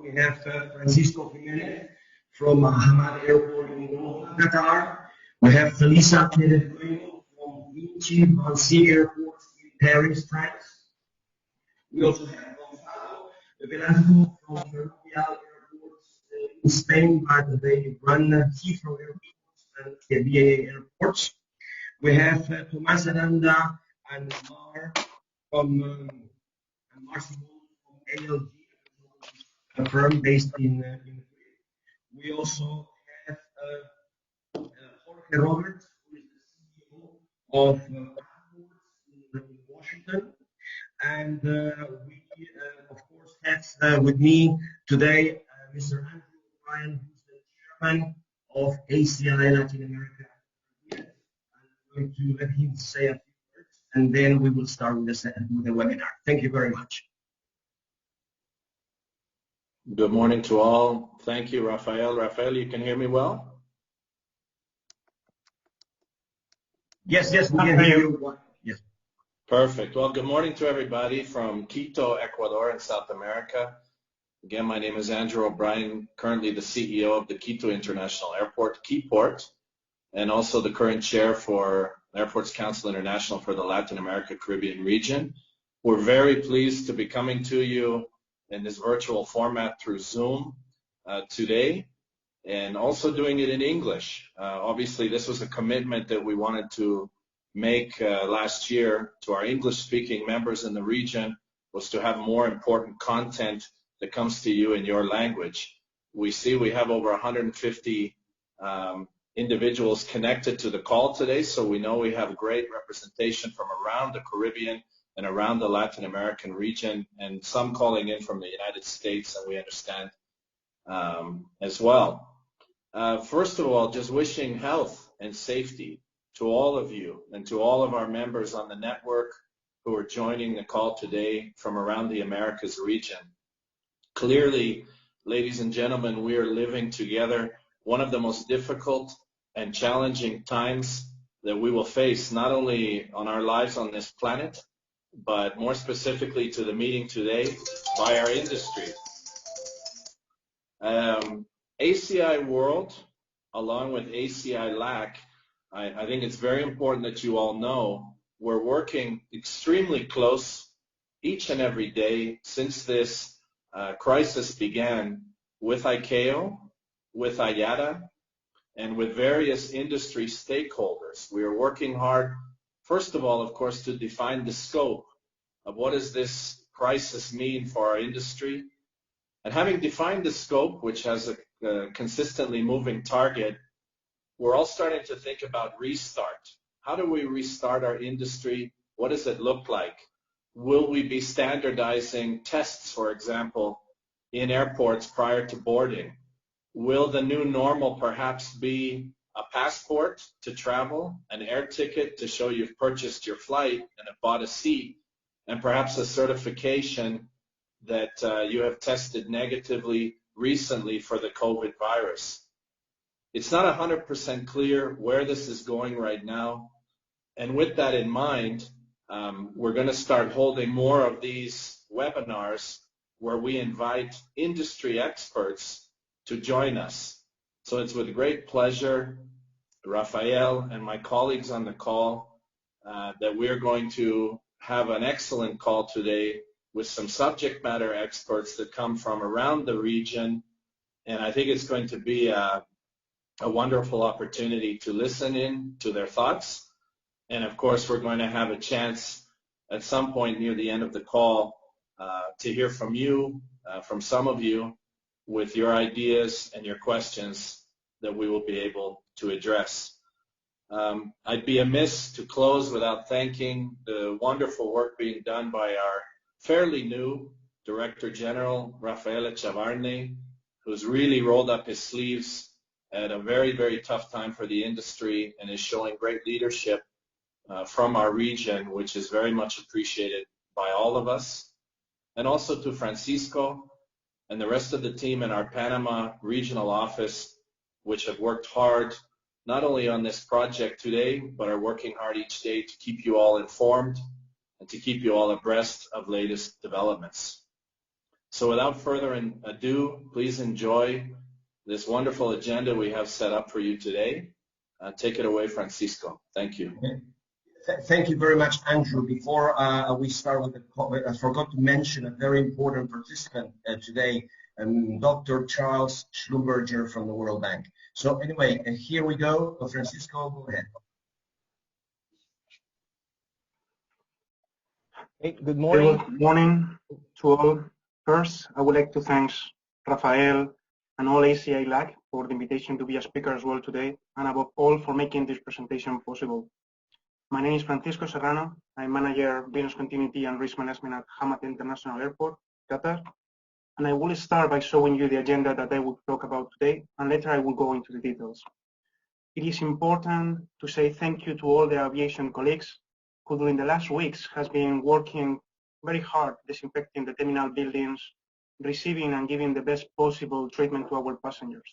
we have Francisco Jimenez from Hamad Airport in Doha, Qatar. We have Felisa Pedro from Vinci Vancy Airport in Paris, France. We also have Gonzalo Velasco from Ferrovial Airports in Spain, but they run Heathrow Airports and the BAA Airports. We have Tomás Aranda and Mar from Marcy from ALG, a firm based in we also have Jorge Roberts, who is the CEO of in Washington. And we, of course, have with me today Mr. Andrew O'Brien, who's the chairman of ACI Latin America. I'm going to let him say a few words, and then we will start with the webinar. Thank you very much. Good morning to all. Thank you, Rafael. Rafael, you can hear me well? Yes, we can hear you. Yes. Perfect. Well, good morning to everybody from Quito, Ecuador in South America. Again, my name is Andrew O'Brien, currently the CEO of the Quito International Airport, Quiport, and also the current chair for Airports Council International for the Latin America Caribbean region. We're very pleased to be coming to you in this virtual format through Zoom today, and also doing it in English. Obviously, this was a commitment that we wanted to make last year to our English-speaking members in the region, was to have more important content that comes to you in your language. We see we have over 150 individuals connected to the call today, so we know we have great representation from around the Caribbean and around the Latin American region, and some calling in from the United States, and we understand as well. First of all, just wishing health and safety to all of you and to all of our members on the network who are joining the call today from around the Americas region. Clearly, ladies and gentlemen, we are living together one of the most difficult and challenging times that we will face, not only on our lives on this planet, but more specifically to the meeting today by our industry. ACI World, along with ACI LAC, I think it's very important that you all know we're working extremely close each and every day since this crisis began with ICAO, with IATA, and with various industry stakeholders. We are working hard, first of all, of course, to define the scope of what does this crisis mean for our industry. And having defined the scope, which has a consistently moving target, we're all starting to think about restart. How do we restart our industry? What does it look like? Will we be standardizing tests, for example, in airports prior to boarding? Will the new normal perhaps be a passport to travel, an air ticket to show you've purchased your flight and have bought a seat, and perhaps a certification that you have tested negatively recently for the COVID virus? It's not 100% clear where this is going right now. And with that in mind, we're going to start holding more of these webinars where we invite industry experts to join us. So it's with great pleasure, Rafael and my colleagues on the call, that we're going to have an excellent call today with some subject matter experts that come from around the region. And I think it's going to be a wonderful opportunity to listen in to their thoughts. And of course, we're going to have a chance at some point near the end of the call to hear from you, from some of you, with your ideas and your questions that we will be able to address. I'd be amiss to close without thanking the wonderful work being done by our fairly new Director General, Rafael Chavarne, who's really rolled up his sleeves at a very, very tough time for the industry and is showing great leadership from our region, which is very much appreciated by all of us. And also to Francisco and the rest of the team in our Panama regional office, which have worked hard not only on this project today, but are working hard each day to keep you all informed and to keep you all abreast of latest developments. So without further ado, please enjoy this wonderful agenda we have set up for you today. Take it away, Francisco. Thank you. Thank you very much, Andrew. Before we start with the call, I forgot to mention a very important participant today, Dr. Charles Schlumberger from the World Bank. So anyway, here we go. Francisco, go ahead. Hey, good morning. Good morning to all. First, I would like to thank Rafael and all ACI LAC for the invitation to be a speaker as well today, and above all for making this presentation possible. My name is Francisco Serrano. I'm Manager Business Continuity and Risk Management at Hamad International Airport, Qatar. And I will start by showing you the agenda that I will talk about today, and later I will go into the details. It is important to say thank you to all the aviation colleagues who during the last weeks has been working very hard disinfecting the terminal buildings, receiving and giving the best possible treatment to our passengers,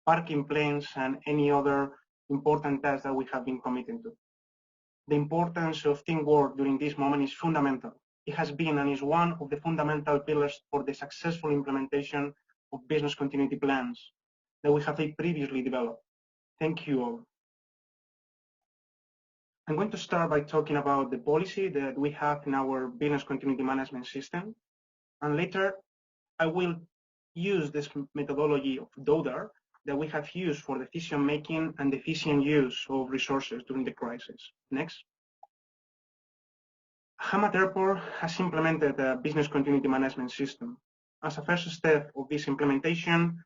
parking planes, and any other important tasks that we have been committing to. The importance of teamwork during this moment is fundamental. It has been and is one of the fundamental pillars for the successful implementation of business continuity plans that we have previously developed. Thank you all. I'm going to start by talking about the policy that we have in our business continuity management system, and later I will use this methodology of DODAR that we have used for decision making and efficient use of resources during the crisis. Next. Hamad Airport has implemented a business continuity management system. As a first step of this implementation,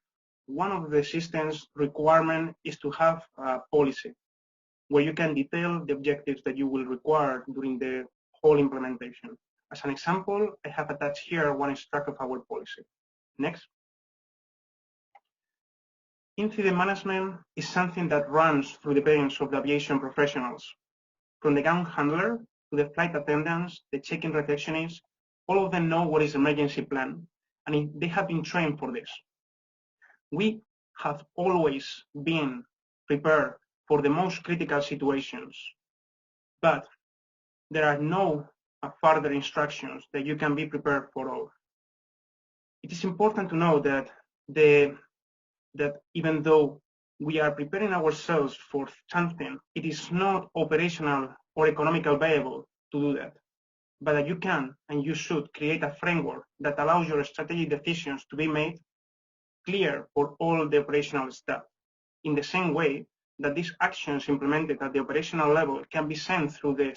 one of the system's requirements is to have a policy where you can detail the objectives that you will require during the whole implementation. As an example, I have attached here one extract of our policy. Next. Incident management is something that runs through the veins of the aviation professionals. From the ground handler to the flight attendants, the check-in receptionists, all of them know what is emergency plan, and they have been trained for this. We have always been prepared for the most critical situations, but there are no further instructions that you can be prepared for all. It is important to know that even though we are preparing ourselves for something, it is not operational or economical viable to do that, but that you can and you should create a framework that allows your strategic decisions to be made clear for all the operational staff, in the same way that these actions implemented at the operational level can be sent through the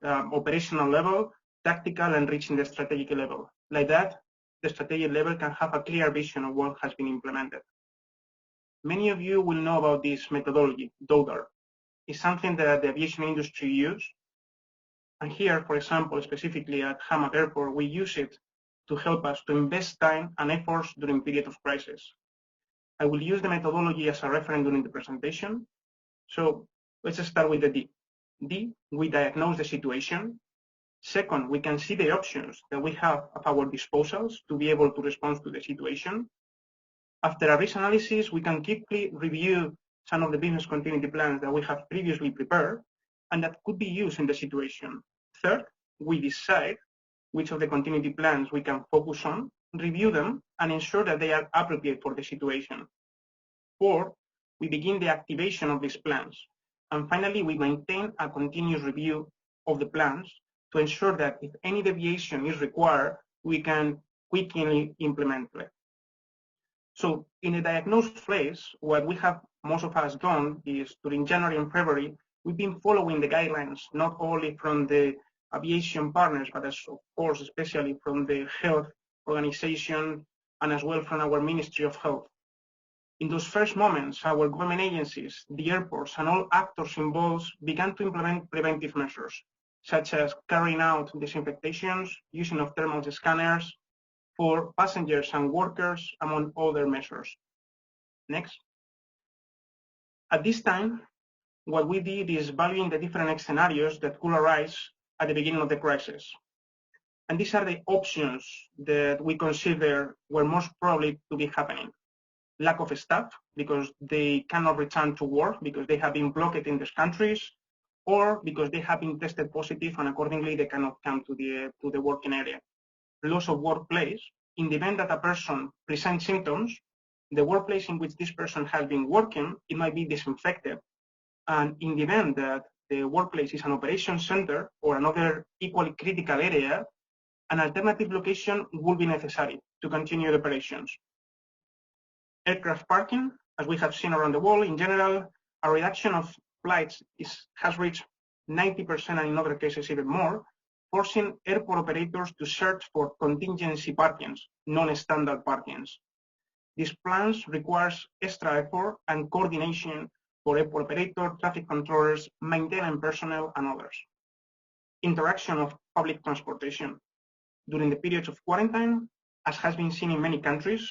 operational level, tactical, and reaching the strategic level. Like that, the strategic level can have a clear vision of what has been implemented. Many of you will know about this methodology, DODAR. It's something that the aviation industry uses. And here, for example, specifically at Hamad Airport, we use it to help us to invest time and efforts during periods of crisis. I will use the methodology as a reference during the presentation. So let's start with the D. D, we diagnose the situation. Second, we can see the options that we have at our disposals to be able to respond to the situation. After a risk analysis, we can quickly review some of the business continuity plans that we have previously prepared and that could be used in the situation. Third, we decide which of the continuity plans we can focus on, review them, and ensure that they are appropriate for the situation. Fourth, we begin the activation of these plans. And finally, we maintain a continuous review of the plans to ensure that if any deviation is required, we can quickly implement it. So in the diagnosed phase, what we have most of us done is during January and February, we've been following the guidelines, not only from the aviation partners, but as of course, especially from the health organization and as well from our Ministry of Health. In those first moments, our government agencies, the airports, and all actors involved began to implement preventive measures, such as carrying out disinfectations, using of thermal scanners for passengers and workers, among other measures. Next. At this time, what we did is valuing the different scenarios that could arise at the beginning of the crisis. And these are the options that we consider were most probably to be happening. Lack of staff, because they cannot return to work because they have been blocked in these countries, or because they have been tested positive and accordingly they cannot come to the working area. Loss of workplace, in the event that a person presents symptoms, the workplace in which this person has been working, it might be disinfected. And in the event that the workplace is an operation center or another equally critical area, an alternative location will be necessary to continue the operations. Aircraft parking, as we have seen around the world, in general, a reduction of flights has reached 90% and in other cases even more, forcing airport operators to search for contingency parkings, non-standard parkings. These plans require extra effort and coordination for airport operator, traffic controllers, maintenance personnel, and others. Interaction of public transportation. During the periods of quarantine, as has been seen in many countries,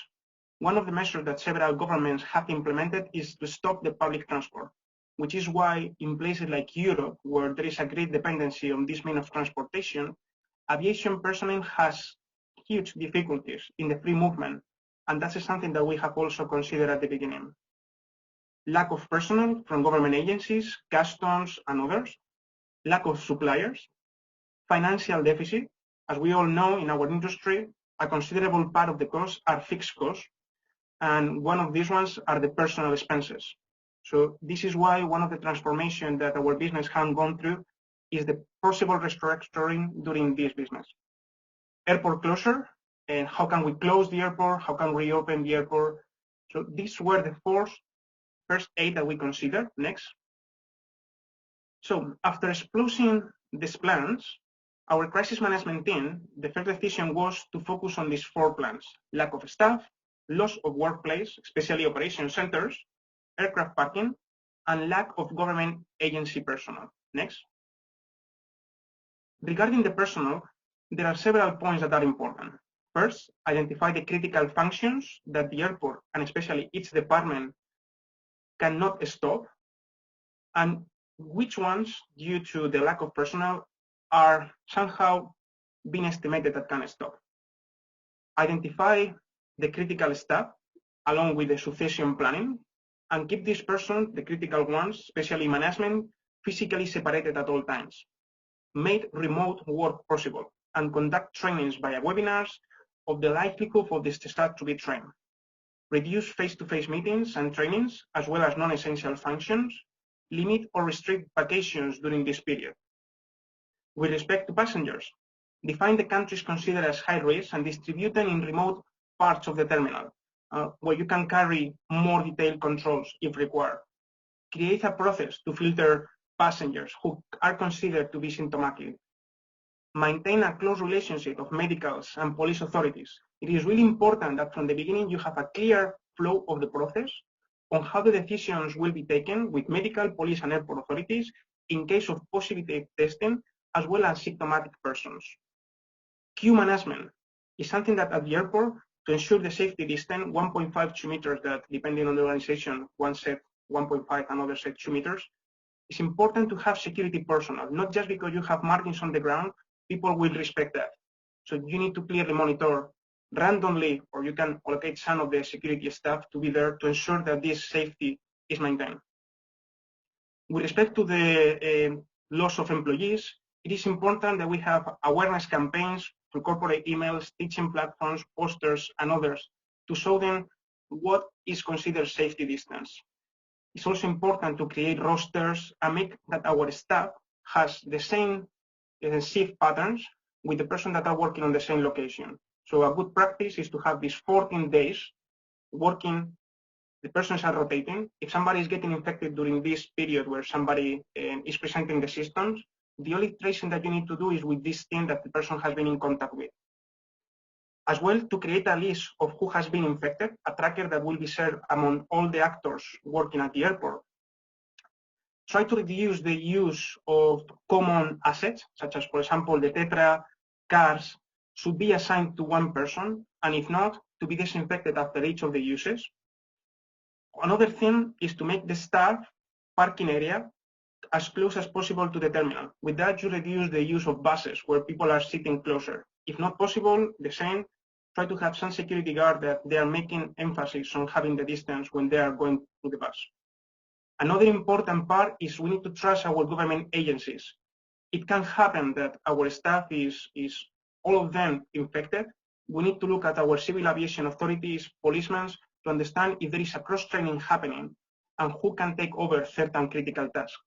one of the measures that several governments have implemented is to stop the public transport, which is why in places like Europe, where there is a great dependency on this means of transportation, aviation personnel has huge difficulties in the free movement, and that's something that we have also considered at the beginning. Lack of personnel from government agencies, customs, and others, lack of suppliers, financial deficit. As we all know in our industry, a considerable part of the costs are fixed costs, and one of these ones are the personal expenses. So this is why one of the transformations that our business has gone through is the possible restructuring during this business. Airport closure, and how can we close the airport? How can we open the airport? So these were the first 8 that we considered. Next. So after exposing these plans, our crisis management team, the first decision was to focus on these 4 plans: lack of staff, loss of workplace, especially operation centers, aircraft parking, and lack of government agency personnel. Next. Regarding the personnel, there are several points that are important. First, identify the critical functions that the airport, and especially each department, cannot stop, and which ones, due to the lack of personnel, are somehow being estimated that can stop. Identify the critical staff along with the succession planning, and keep these persons, the critical ones, especially management, physically separated at all times. Make remote work possible and conduct trainings via webinars of the likelihood of the staff to be trained. Reduce face-to-face meetings and trainings as well as non-essential functions. Limit or restrict vacations during this period. With respect to passengers, define the countries considered as high risk and distribute them in remote parts of the terminal, where you can carry more detailed controls if required. Create a process to filter passengers who are considered to be symptomatic. Maintain a close relationship of medicals and police authorities. It is really important that from the beginning you have a clear flow of the process on how the decisions will be taken with medical, police, and airport authorities in case of positive testing, as well as symptomatic persons. Queue management is something that at the airport, to ensure the safety distance, 1.5 2 meters, that depending on the organization, one set 1.5, another set 2 meters, it's important to have security personnel, not just because you have markings on the ground, people will respect that. So you need to clearly monitor randomly, or you can allocate some of the security staff to be there to ensure that this safety is maintained. With respect to the loss of employees, it is important that we have awareness campaigns through corporate emails, teaching platforms, posters, and others to show them what is considered safety distance. It's also important to create rosters and make that our staff has the same shift patterns with the person that are working on the same location. So a good practice is to have these 14 days working, the persons are rotating. If somebody is getting infected during this period where somebody is presenting the symptoms, the only tracing that you need to do is with this team that the person has been in contact with. As well, to create a list of who has been infected, a tracker that will be shared among all the actors working at the airport. Try to reduce the use of common assets, such as, for example, the Tetra cars should be assigned to one person, and if not, to be disinfected after each of the uses. Another thing is to make the staff parking area as close as possible to the terminal. With that, you reduce the use of buses where people are sitting closer. If not possible, the same, try to have some security guard that they are making emphasis on having the distance when they are going to the bus. Another important part is we need to trust our government agencies. It can happen that our staff is all of them infected, we need to look at our civil aviation authorities, policemen, to understand if there is a cross-training happening and who can take over certain critical tasks.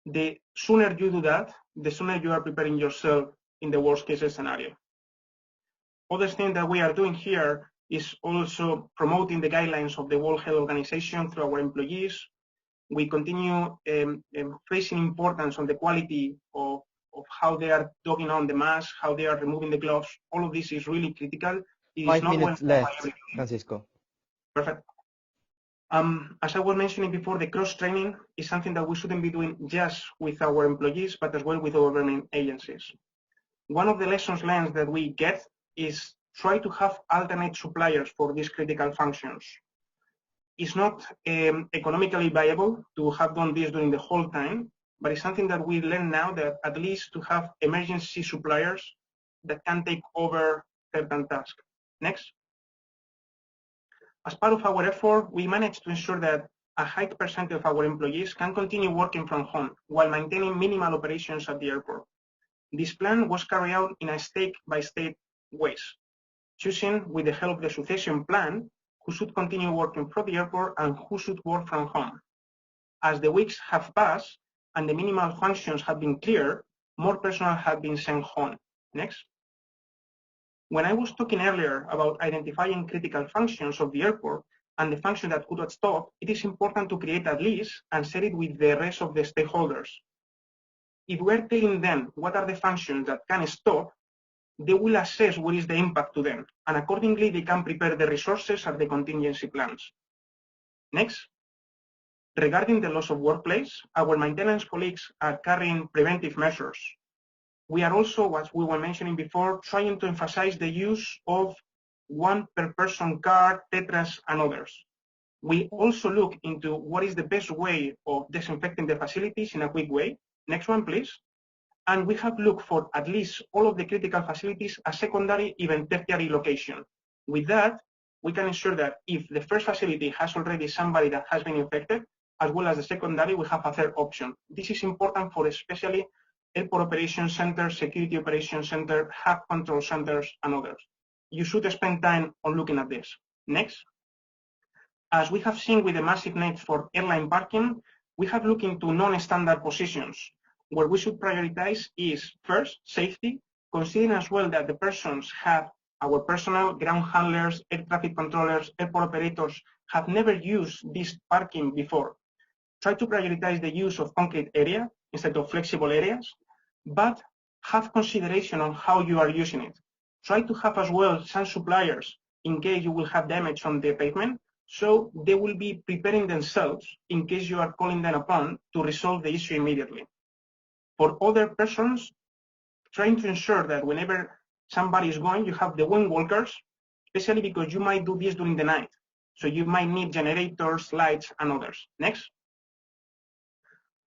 The sooner you do that, the sooner you are preparing yourself in the worst case scenario. Other thing that we are doing here is also promoting the guidelines of the World Health Organization through our employees. We continue placing importance on the quality of how they are dogging on the mask, how they are removing the gloves. All of this is really critical. It 5 is not minutes left, Francisco. Perfect. As I was mentioning before, the cross-training is something that we shouldn't be doing just with our employees, but as well with our government agencies. One of the lessons learned that we get is try to have alternate suppliers for these critical functions. It's not economically viable to have done this during the whole time, but it's something that we learn now, that at least to have emergency suppliers that can take over certain tasks. Next. As part of our effort, we managed to ensure that a high percentage of our employees can continue working from home while maintaining minimal operations at the airport. This plan was carried out in a state-by-state ways, choosing with the help of the succession plan who should continue working from the airport and who should work from home. As the weeks have passed and the minimal functions have been cleared, more personnel have been sent home. Next. When I was talking earlier about identifying critical functions of the airport and the function that could not stop, it is important to create a list and share it with the rest of the stakeholders. If we're telling them what are the functions that can stop, they will assess what is the impact to them, and accordingly they can prepare the resources and the contingency plans. Next. Regarding the loss of workplace, our maintenance colleagues are carrying preventive measures. We are also, as we were mentioning before, trying to emphasize the use of one per person card, tetras, and others. We also look into what is the best way of disinfecting the facilities in a quick way. Next one, please. And we have looked for at least all of the critical facilities a secondary, even tertiary location. With that, we can ensure that if the first facility has already somebody that has been infected, as well as the secondary, we have a third option. This is important for especially airport operations centers, security operations center, hub control centers, and others. You should spend time on looking at this. Next. As we have seen with the massive need for airline parking, we have looked into non-standard positions. Where we should prioritize is first, safety, considering as well that the persons have our personnel, ground handlers, air traffic controllers, airport operators have never used this parking before. Try to prioritize the use of concrete area instead of flexible areas, but have consideration on how you are using it. Try to have as well some suppliers in case you will have damage on the pavement, so they will be preparing themselves in case you are calling them upon to resolve the issue immediately. For other persons, trying to ensure that whenever somebody is going, you have the wind walkers, especially because you might do this during the night. So you might need generators, lights, and others. Next.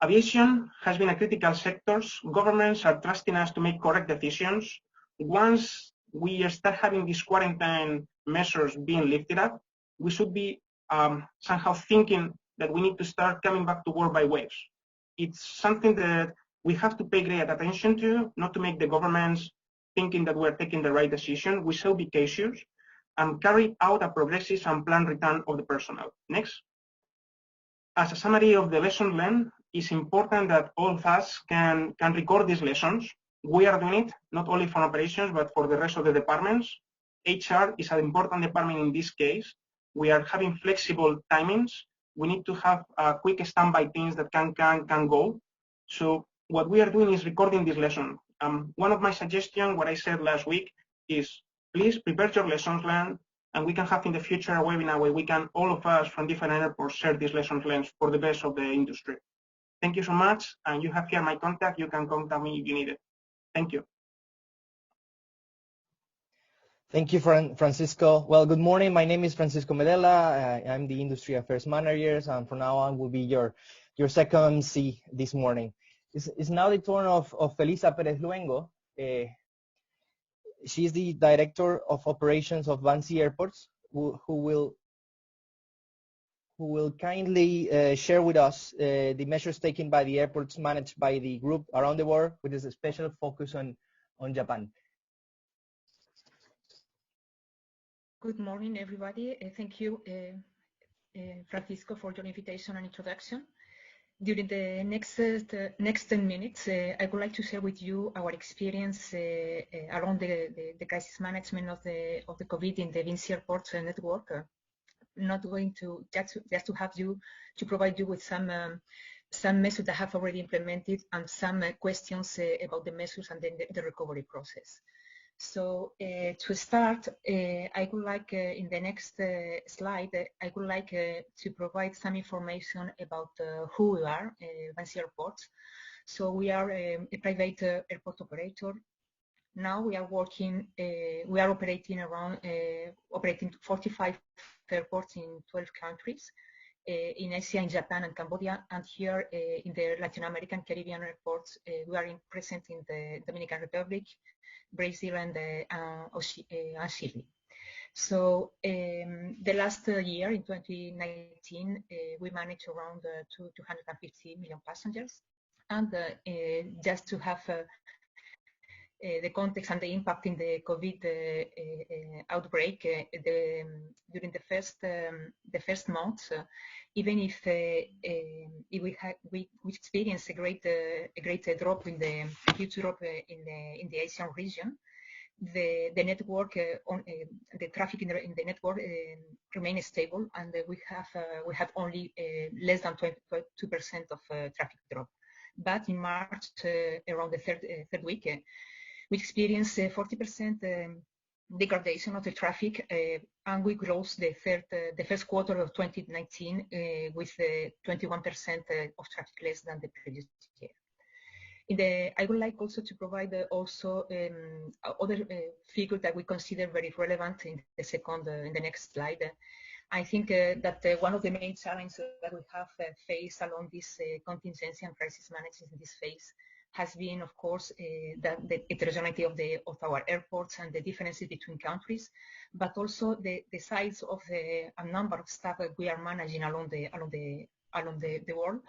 Aviation has been a critical sector. Governments are trusting us to make correct decisions. Once we start having these quarantine measures being lifted up, we should be somehow thinking that we need to start coming back to work by waves. It's something that we have to pay great attention to, not to make the governments thinking that we're taking the right decision. We shall be cautious and carry out a progressive and planned return of the personnel. Next. As a summary of the lesson learned, it's important that all of us can record these lessons. We are doing it not only for operations, but for the rest of the departments. HR is an important department in this case. We are having flexible timings. We need to have quick standby teams that can go. So what we are doing is recording this lesson. One of my suggestions, what I said last week, is please prepare your lessons learned, and we can have in the future a webinar where we can, all of us from different airports, share these lessons learned for the best of the industry. Thank you so much, and you have here my contact. You can contact me if you need it. Thank you. Thank you, Francisco. Well, good morning. My name is Francisco Medela. I'm the Industry Affairs Manager, and from now on will be your second MC this morning. It's now the turn of Felisa Perez Luengo. She's the Director of Operations of VANSI Airports, who will kindly share with us the measures taken by the airports managed by the group around the world, with a special focus on Japan. Good morning, everybody. Thank you, Francisco, for your invitation and introduction. During the next 10 minutes, I would like to share with you our experience around the crisis management of the COVID in the VINCI Airports network. Not going to just to have you to provide you with some measures that have already implemented and some questions about the measures and the recovery process. So to start, I would like in the next slide, I would like to provide some information about who we are, VINCI Airports. So we are a private airport operator. Now we are working, we are operating around, operating 45 airports in 12 countries, in Asia, in Japan and Cambodia, and here in the Latin American Caribbean airports, we are present in the Dominican Republic, Brazil and Chile. So the last year, in 2019, we managed around 250 million passengers. And just to have the context and the impact in the COVID outbreak during the first months, even if we experienced a great drop in the huge drop in the Asian region, the network the traffic in the network remained stable, and we had only less than 22% of traffic drop. But in March, around the third week, we experienced 40% degradation of the traffic, and we closed the first quarter of 2019 with 21% of traffic less than the previous year. I would like also to provide also other figures that we consider very relevant in the next slide. I think that one of the main challenges that we have faced along this contingency and crisis management in this phase has been, of course, the heterogeneity of our airports and the differences between countries, but also the size of a number of staff that we are managing along the world.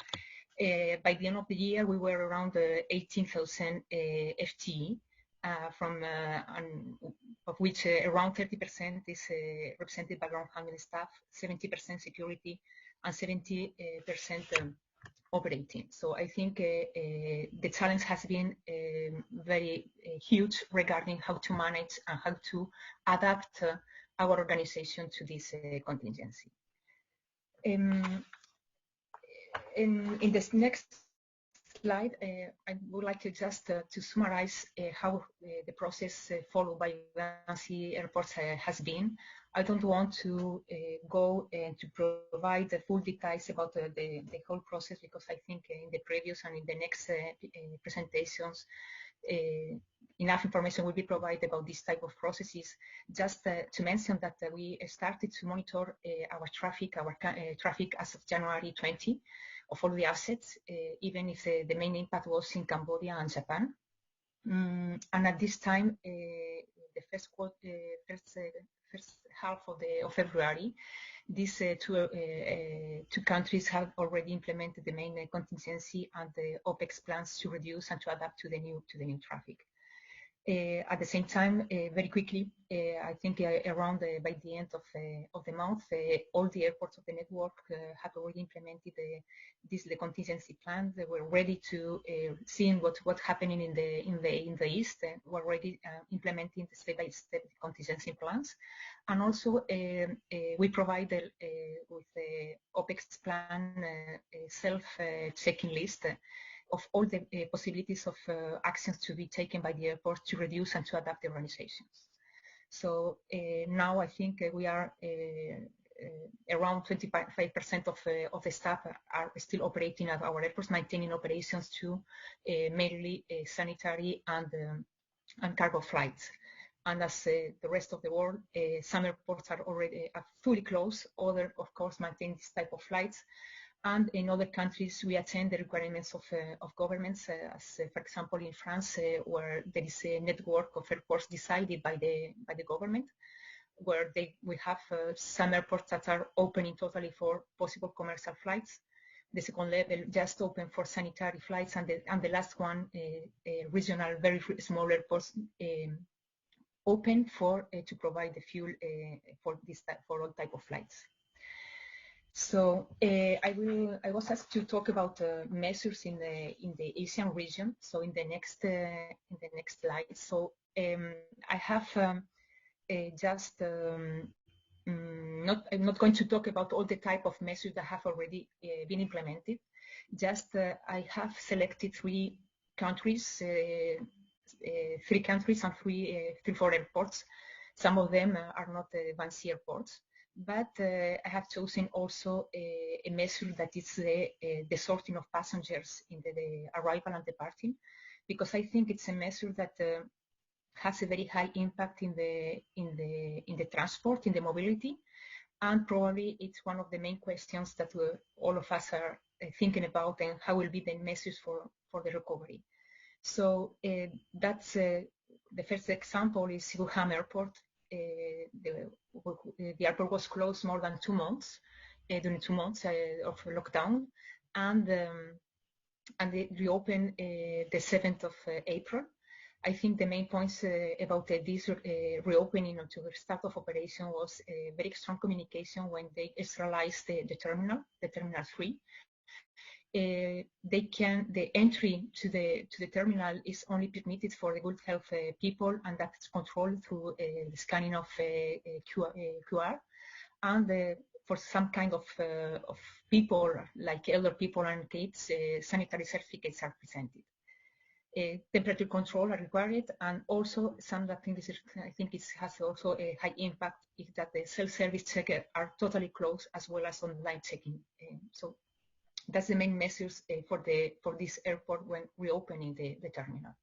By the end of the year, we were around 18,000 FTE, of which around 30% is represented by ground handling staff, 70% security, and 70% operating. So I think the challenge has been very huge regarding how to manage and how to adapt our organization to this contingency. In this next slide, I would like to just to summarize how the process followed by VINCI Airports has been. I don't want to go to provide the full details about the whole process, because I think in the previous and in the next presentations, enough information will be provided about this type of processes. Just to mention that we started to monitor our traffic as of January 20 of all the assets, even if the main impact was in Cambodia and Japan. And at this time, the first half of February, these two countries have already implemented the main contingency and the OPEX plans to reduce and to adapt to the new traffic. At the same time, very quickly, I think around by the end of the month, all the airports of the network had already implemented the contingency plan. They were ready to seeing what's happening in the east. We're already implementing the step-by-step contingency plans, and also we provided with the OPEX plan self-checking list of all the possibilities of actions to be taken by the airport to reduce and to adapt the organizations. So now I think we are around 25% of the staff are still operating at our airports, maintaining operations to mainly sanitary and cargo flights. And as the rest of the world, some airports are already fully closed, others, of course, maintain this type of flights. And in other countries, we attend the requirements of governments, as for example in France, where there is a network of airports decided by the government, where we have some airports that are opening totally for possible commercial flights. The second level just open for sanitary flights, and the last one, regional, very small airports, open for to provide the fuel for all type of flights. So I was asked to talk about measures in the Asian region. So in the next slide. So I have I'm not going to talk about all the type of measures that have already been implemented. Just I have selected three countries and three, four airports. Some of them are not VANSI airports, but I have chosen also a measure that is the sorting of passengers in the arrival and departing, because I think it's a measure that has a very high impact in the transport, in the mobility, and probably it's one of the main questions that all of us are thinking about, and how will be the measures for the recovery. So that's the first example is Wuhan Airport. The airport was closed more than 2 months during 2 months of lockdown, and it reopened the 7th of April. I think the main points about this reopening to the start of operation was very strong communication when they sterilized the terminal 3. The entry to the terminal is only permitted for the good health people, and that's controlled through the scanning of QR, and for some kind of people like elder people and kids, sanitary certificates are presented. Temperature control are required, and also something I think it has also a high impact is that the self-service checkers are totally closed, as well as online checking. So that's the main measures for this airport when reopening the terminal.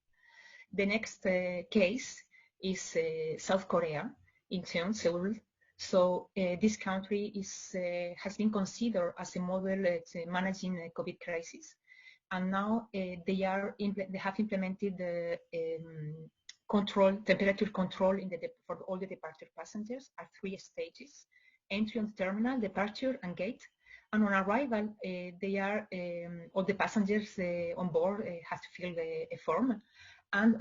The next case is South Korea, Incheon, Seoul. So this country has been considered as a model managing a COVID crisis. And now they have implemented the temperature control for all the departure passengers at 3 stages: entry on the terminal, departure, and gate. And on arrival, all the passengers on board have to fill a form. And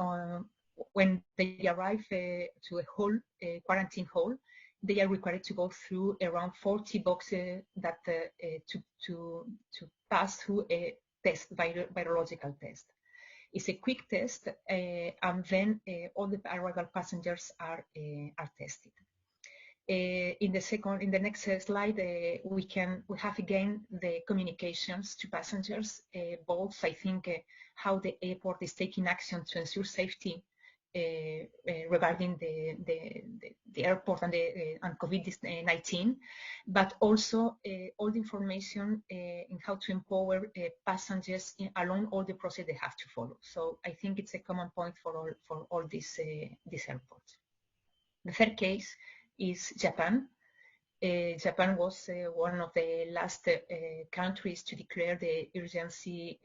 when they arrive to a hall, quarantine hall, they are required to go through around 40 boxes that to pass through a virological test. It's a quick test, and then all the arrival passengers are tested. In the next slide, we have again the communications to passengers, both I think how the airport is taking action to ensure safety regarding the airport and COVID-19, but also all the information in how to empower passengers along all the process they have to follow. So I think it's a common point for all these airports. The third case is Japan. Japan was one of the last countries to declare the urgency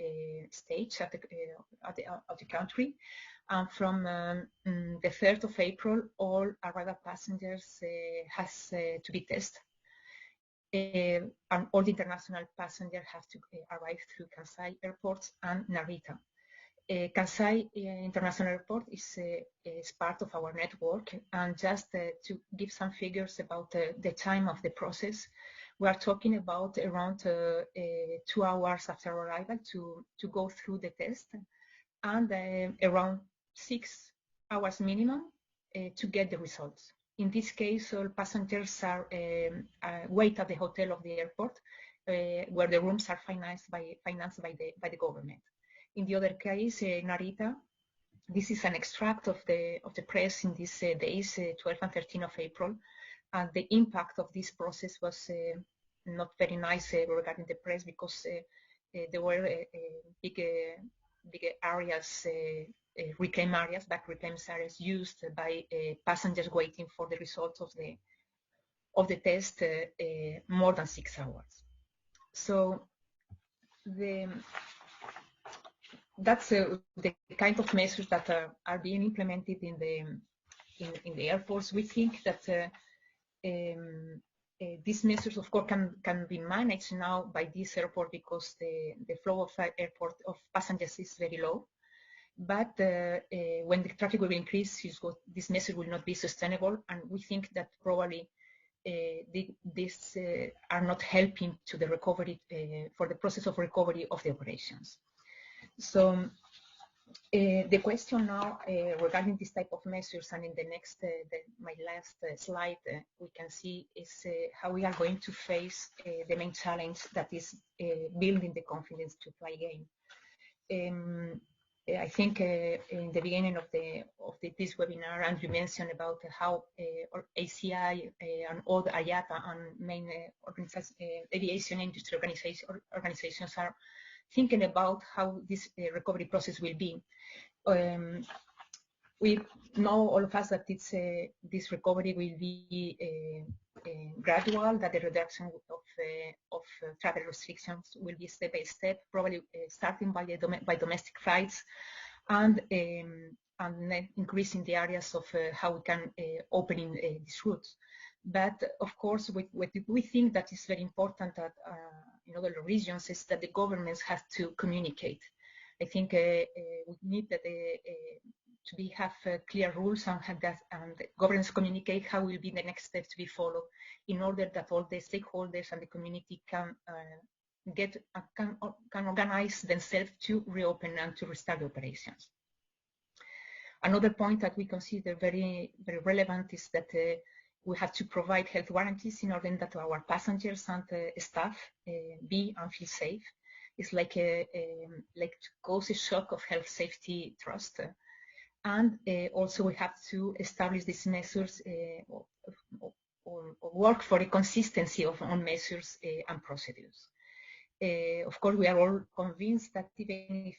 stage of the country. And from the 3rd of April, all arrival passengers has to be tested. And all the international passengers have to arrive through Kansai airports and Narita. Kansai International Airport is part of our network, and just to give some figures about the time of the process, we are talking about around 2 hours after arrival to go through the test, and around 6 hours minimum to get the results. In this case, all passengers are wait at the hotel of the airport, where the rooms are financed by the government. In the other case, Narita, this is an extract of the press in these days, 12 and 13 of April, and the impact of this process was not very nice regarding the press, because there were big areas, reclaim areas, back reclaimed areas used by passengers waiting for the results of the test more than 6 hours. So that's the kind of measures that are being implemented in the airports. We think that these measures, of course, can be managed now by this airport, because the flow of passengers is very low. But when the traffic will increase, this measure will not be sustainable, and we think that probably these are not helping to the recovery, for the process of recovery of the operations. So the question now regarding this type of measures, and in the next, my last slide, we can see is how we are going to face the main challenge that is building the confidence to fly again. I think in the beginning of this webinar, Andrew mentioned about how ACI and all the IATA and main aviation industry organizations are thinking about how this recovery process will be. We know, all of us, that this recovery will be gradual, that the reduction of travel restrictions will be step by step, probably starting by domestic flights, and then increasing the areas of how we can open these routes. But of course, we think that is very important that in other regions is that the governments have to communicate. I think we need that have clear rules and the governments communicate how will be the next steps to be followed, in order that all the stakeholders and the community can organize themselves to reopen and to restart the operations. Another point that we consider very, very relevant is that we have to provide health warranties in order that our passengers and staff be and feel safe. It's like to cause a shock of health safety trust. And also we have to establish these measures or work for a consistency on measures and procedures. Of course, we are all convinced that even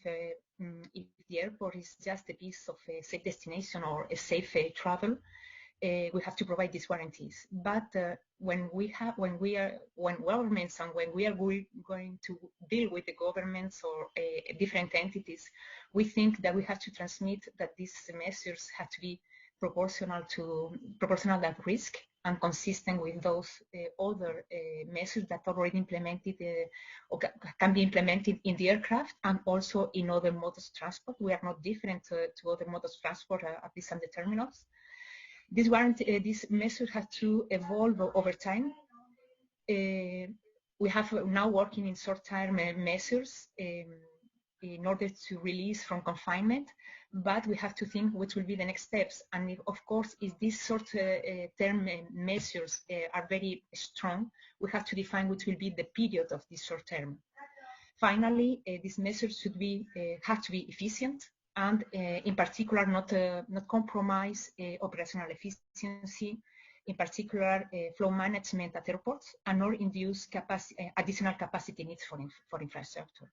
if the airport is just a piece of a safe destination or a safe travel, we have to provide these warranties. But when governments and when we are going to deal with the governments or different entities, we think that we have to transmit that these measures have to be proportional at risk and consistent with those other measures that are already implemented or can be implemented in the aircraft and also in other modes of transport. We are not different to other modes of transport, at least on the terminals. This measure has to evolve over time. We have now working in short-term measures in order to release from confinement, but we have to think which will be the next steps. And if, of course, if these short-term measures are very strong, we have to define which will be the period of this short-term. Finally, these measures should have to be efficient, and in particular not compromise operational efficiency, in particular flow management at airports, and not induce additional capacity needs for infrastructure.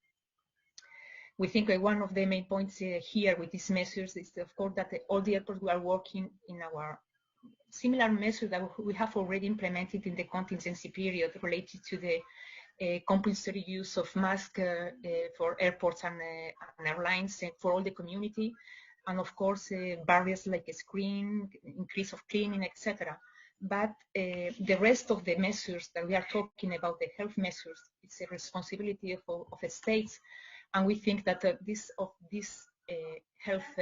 We think one of the main points here with these measures is, of course, that all the airports we are working in our similar measures that we have already implemented in the contingency period related to the compulsory use of masks for airports and airlines for all the community, and of course barriers like a screen, increase of cleaning, etc. But the rest of the measures that we are talking about, the health measures, it's a responsibility of the states, and we think that this health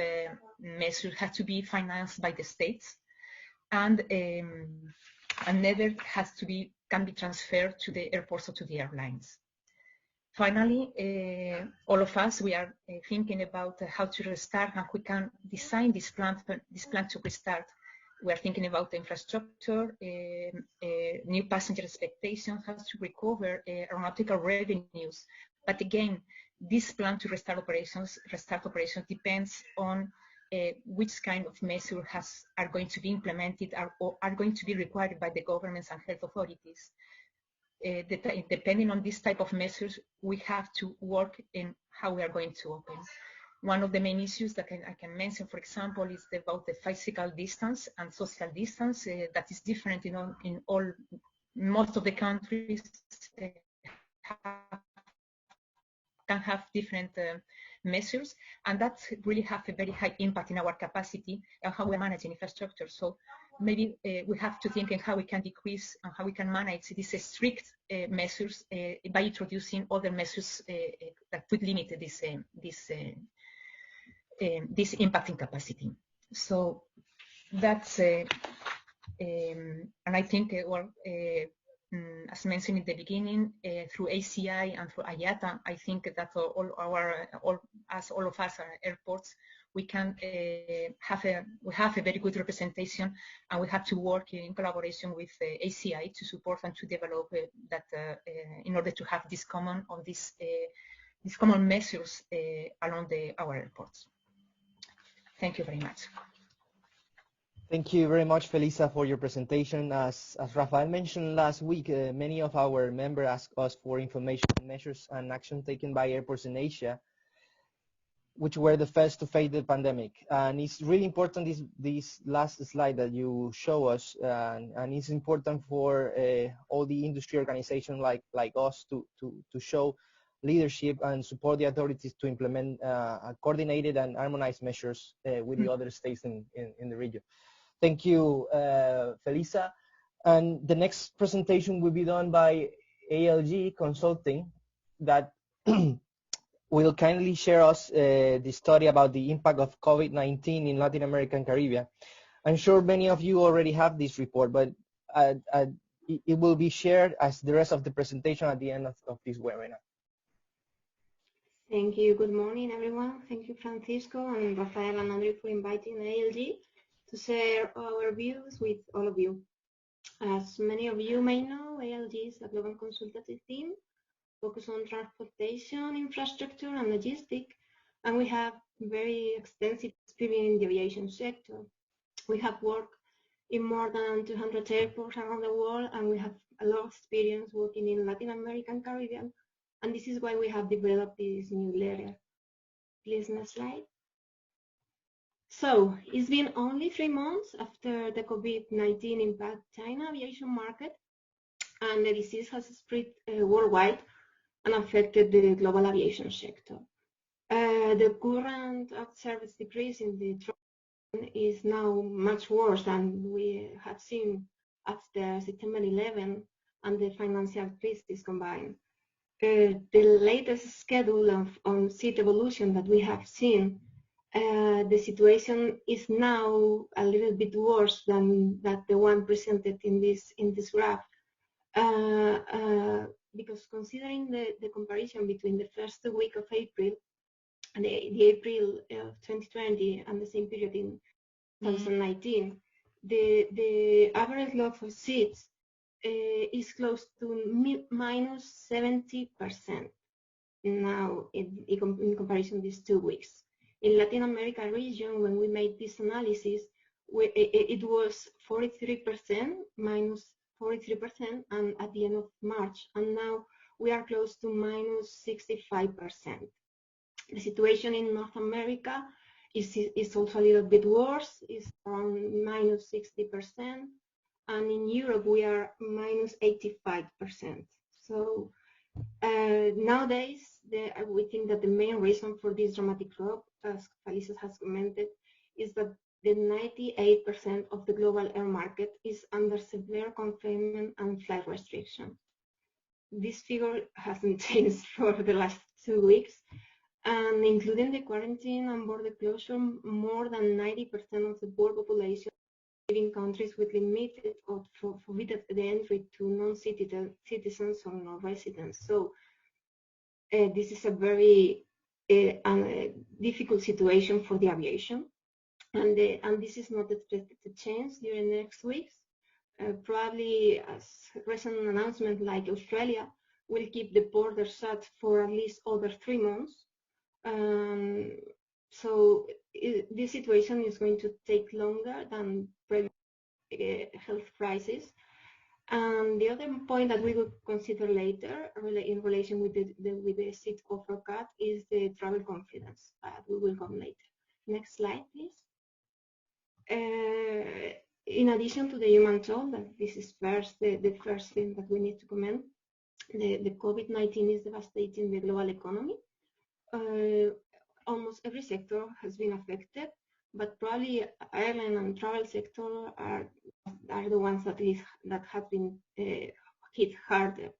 measures have to be financed by the states, and never can be transferred to the airports or to the airlines. Finally, all of us, we are thinking about how to restart, and we can design this plan to restart. We are thinking about the infrastructure, new passenger expectations, how to recover aeronautical revenues. But again, this plan to restart operations depends on which kind of measures are going to be implemented or are going to be required by the governments and health authorities. Depending on this type of measures, we have to work in how we are going to open. One of the main issues that I can mention, for example, is about the physical distance and social distance that is different in most of the countries can have different measures, and that really have a very high impact in our capacity and how we're managing infrastructure. So maybe we have to think in how we can decrease and how we can manage these strict measures by introducing other measures that could limit this this impacting capacity. So that's and I think as mentioned in the beginning, through ACI and through IATA, I think that all of us are airports, we can have a very good representation, and we have to work in collaboration with ACI to support and to develop that in order to have this common these common measures along our airports. Thank you very much. Thank you very much, Felisa, for your presentation. As Rafael mentioned last week, many of our members asked us for information on measures and action taken by airports in Asia, which were the first to face the pandemic. And it's really important, this last slide that you show us, and it's important for all the industry organizations like us to show leadership and support the authorities to implement coordinated and harmonized measures with the other states in the region. Thank you, Felisa. And the next presentation will be done by ALG Consulting, that will kindly share us the story about the impact of COVID-19 in Latin America and Caribbean. I'm sure many of you already have this report, but it will be shared as the rest of the presentation at the end of this webinar. Thank you. Good morning, everyone. Thank you, Francisco and Rafael and Andrew, for inviting ALG to share our views with all of you. As many of you may know, ALG is a global consultative team focused on transportation, infrastructure, and logistics, and we have very extensive experience in the aviation sector. We have worked in more than 200 airports around the world, and we have a lot of experience working in Latin America and Caribbean, and this is why we have developed this new area. Please, next slide. So it's been only 3 months after the COVID-19 impact China aviation market, and the disease has spread worldwide and affected the global aviation sector. The current service decrease in the trend is now much worse than we have seen after September 11 and the financial crisis combined. The latest schedule on seat evolution that we have seen, the situation is now a little bit worse than the one presented in this graph. Because considering the comparison between the first week of April and the April of 2020 and the same period in 2019, the average loss of seats is close to minus 70% now in comparison these 2 weeks. In Latin America region, when we made this analysis, it was 43%, minus 43%, and at the end of March, and now we are close to minus 65%. The situation in North America is also a little bit worse, it's around minus 60%, and in Europe we are minus 85%. So nowadays, we think that the main reason for this dramatic drop, as Felisa has commented, is that the 98% of the global air market is under severe confinement and flight restriction. This figure hasn't changed for the last 2 weeks, and including the quarantine and border closure, more than 90% of the world population live in countries with limited or forbidden the entry to non-citizens or non-residents. So this is a very difficult situation for the aviation. And this is not expected to change during the next weeks. Probably, as recent announcement like Australia will keep the border shut for at least over 3 months. So this situation is going to take longer than previous health crisis. And the other point that we will consider later in relation with the seat offer cut is the travel confidence. We will come later. Next slide, please. In addition to the human toll, that this is the first thing that we need to comment, the COVID-19 is devastating the global economy. Almost every sector has been affected, but probably airline and travel sector are the ones that have been hit harder.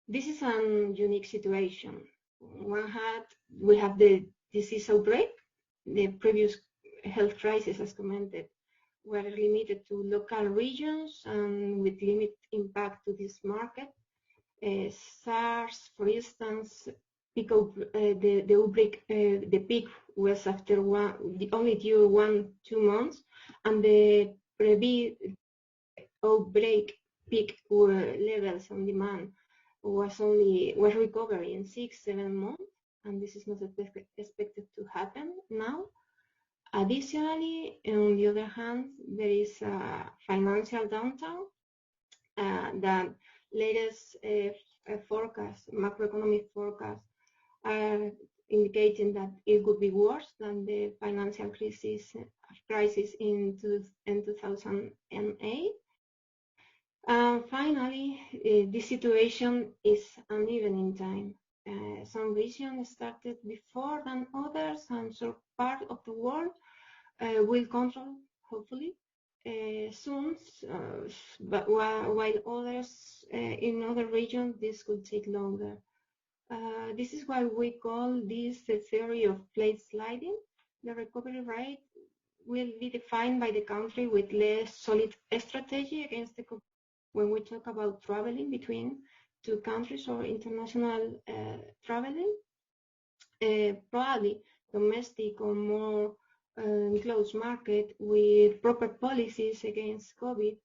This is a unique situation. On one hand, we have the disease outbreak, the previous health crisis, as commented, were limited to local regions and with limited impact to this market. SARS, for instance, the outbreak, the peak was after only due 1-2 months, and the outbreak peak levels on demand was recovery in 6-7 months, and this is not expected to happen now. Additionally, on the other hand, there is a financial downturn. The latest forecast, macroeconomic forecast, are indicating that it would be worse than the financial crisis in 2008. Finally, this situation is uneven in time. Some regions started before than others, and some part of the world will control, hopefully, soon, but while others in other regions, this could take longer. This is why we call this the theory of plate sliding. The recovery rate will be defined by the country with less solid strategy against the when we talk about traveling between two countries or international traveling. Probably domestic or more closed market with proper policies against COVID.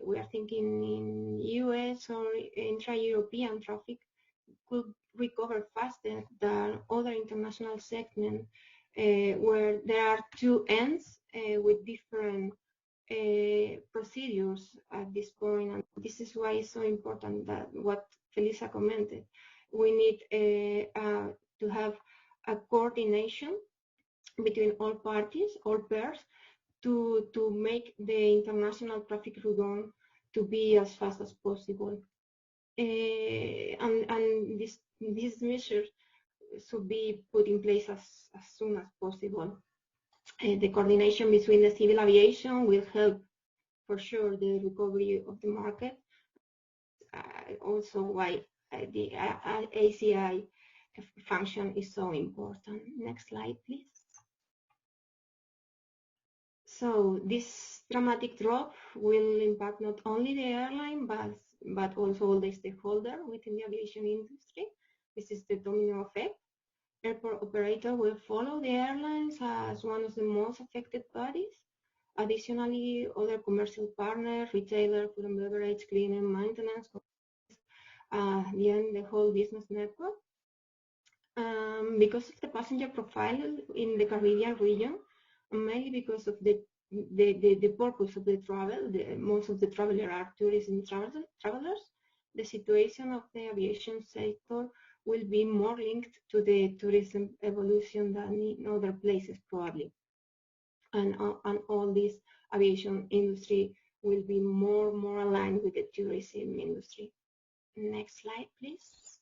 We are thinking in US or intra-European traffic could recover faster than other international segments where there are two ends with different procedures at this point. And this is why it's so important that what Felisa commented. We need to have a coordination between all parties, all pairs, to make the international traffic rebound to be as fast as possible. And these measures should be put in place as soon as possible. The coordination between the civil aviation will help for sure the recovery of the market. Also why the ACI function is so important. Next slide, please. So this dramatic drop will impact not only the airline, but also all the stakeholders within the aviation industry. This is the domino effect. Airport operator will follow the airlines as one of the most affected bodies. Additionally, other commercial partners, retailers, food and beverage, cleaning, maintenance, the whole business network. Because of the passenger profile in the Caribbean region, mainly because of the purpose of the travel, most of the travelers are tourism travelers, the situation of the aviation sector will be more linked to the tourism evolution than in other places probably. And all this aviation industry will be more aligned with the tourism industry. Next slide, please.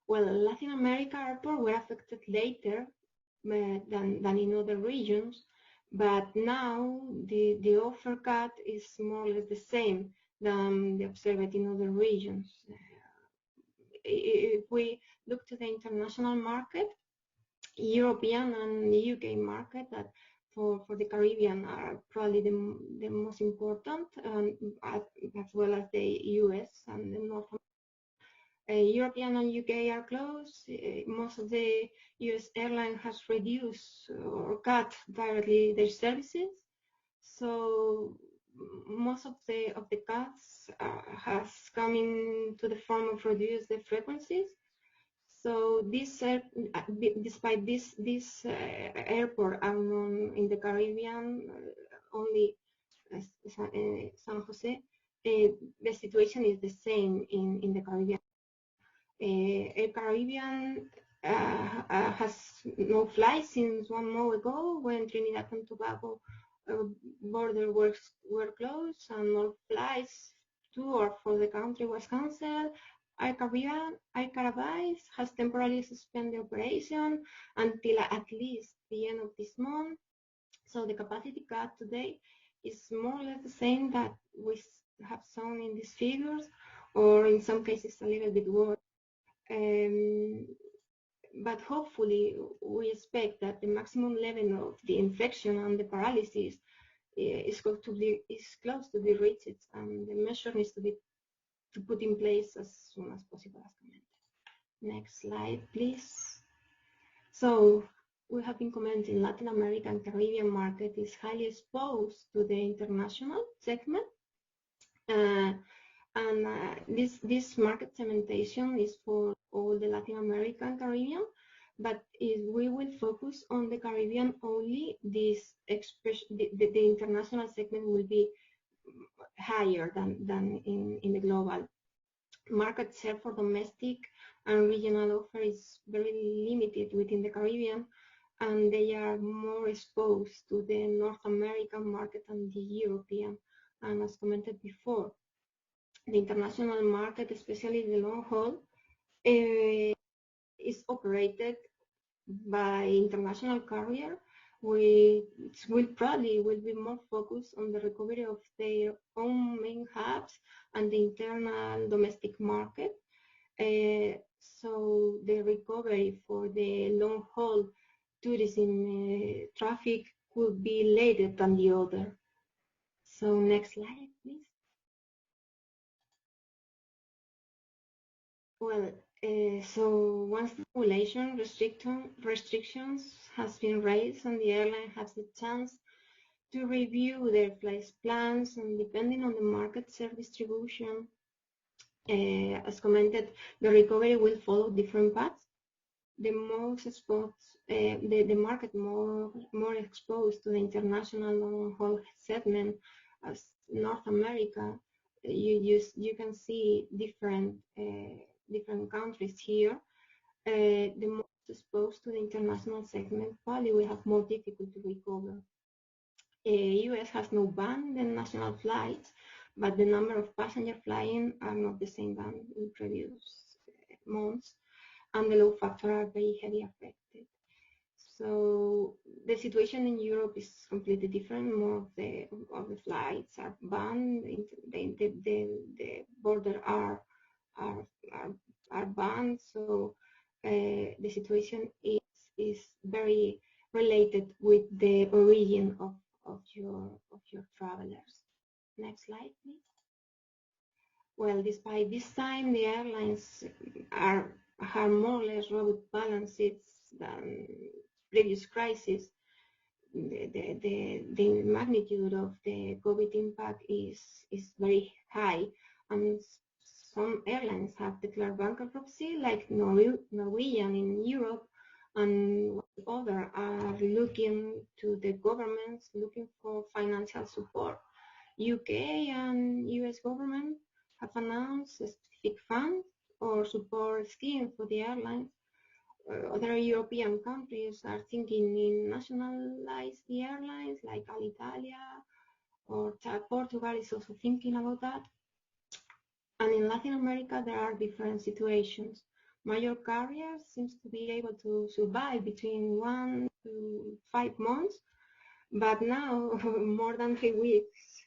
Well, Latin America airports were affected later than in other regions, but now the offer cut is more or less the same than the observed in other regions. If we look to the international market, European and UK market that for the Caribbean are probably the most important, as well as the US and the North America. European and UK are close. Most of the US airline has reduced or cut directly their services. So most of the cuts has come into the form of reduce the frequencies. So this, despite this airport in the Caribbean, only San Jose, the situation is the same in the Caribbean. Air Caribbean has no flights since 1 month ago when Trinidad and Tobago borders were closed and all flights to or for the country was cancelled. Air Caribbean has temporarily suspended operation until at least the end of this month. So the capacity cut today is more or less the same that we have shown in these figures, or in some cases a little bit worse. but hopefully we expect that the maximum level of the infection and the paralysis is close to be reached, and the measure needs to be put in place as soon as possible, as commented. Next slide, please. So we have been commenting Latin America and Caribbean market is highly exposed to the international segment. This market segmentation is for all the Latin America and Caribbean, but if we will focus on the Caribbean only, the international segment will be higher than in the global market share. For domestic and regional offer is very limited within the Caribbean, and they are more exposed to the North American market and the European. And as commented before, the international market, especially the long haul, is operated by international carrier, which will be more focused on the recovery of their own main hubs and the internal domestic market. So the recovery for the long haul tourism traffic could be later than the other. So next slide, please. Well, so once the regulation restrictions has been raised and the airline has the chance to review their flight plans, and depending on the market share distribution, as commented, the recovery will follow different paths. The most exposed, the market more exposed to the international long-haul segment, as North America, you can see different countries here. The most exposed to the international segment probably will have more difficulty to recover. US has no ban on national flights, but the number of passengers flying are not the same than in previous months, and the load factor are very heavily affected. So the situation in Europe is completely different. More of the flights are banned. The border are banned. So the situation is very related with the origin of your travelers. Next slide, please. Well, despite this time, the airlines have more or less robust balance sheets than previous crisis. The magnitude of the COVID impact is very high, and some airlines have declared bankruptcy, like Norwegian in Europe, and others are looking to the governments, looking for financial support. UK and US government have announced a specific fund or support scheme for the airlines. Other European countries are thinking in nationalize the airlines, like Alitalia, or Portugal is also thinking about that. And in Latin America, there are different situations. Major carriers seems to be able to survive between 1 to 5 months, but now more than 3 weeks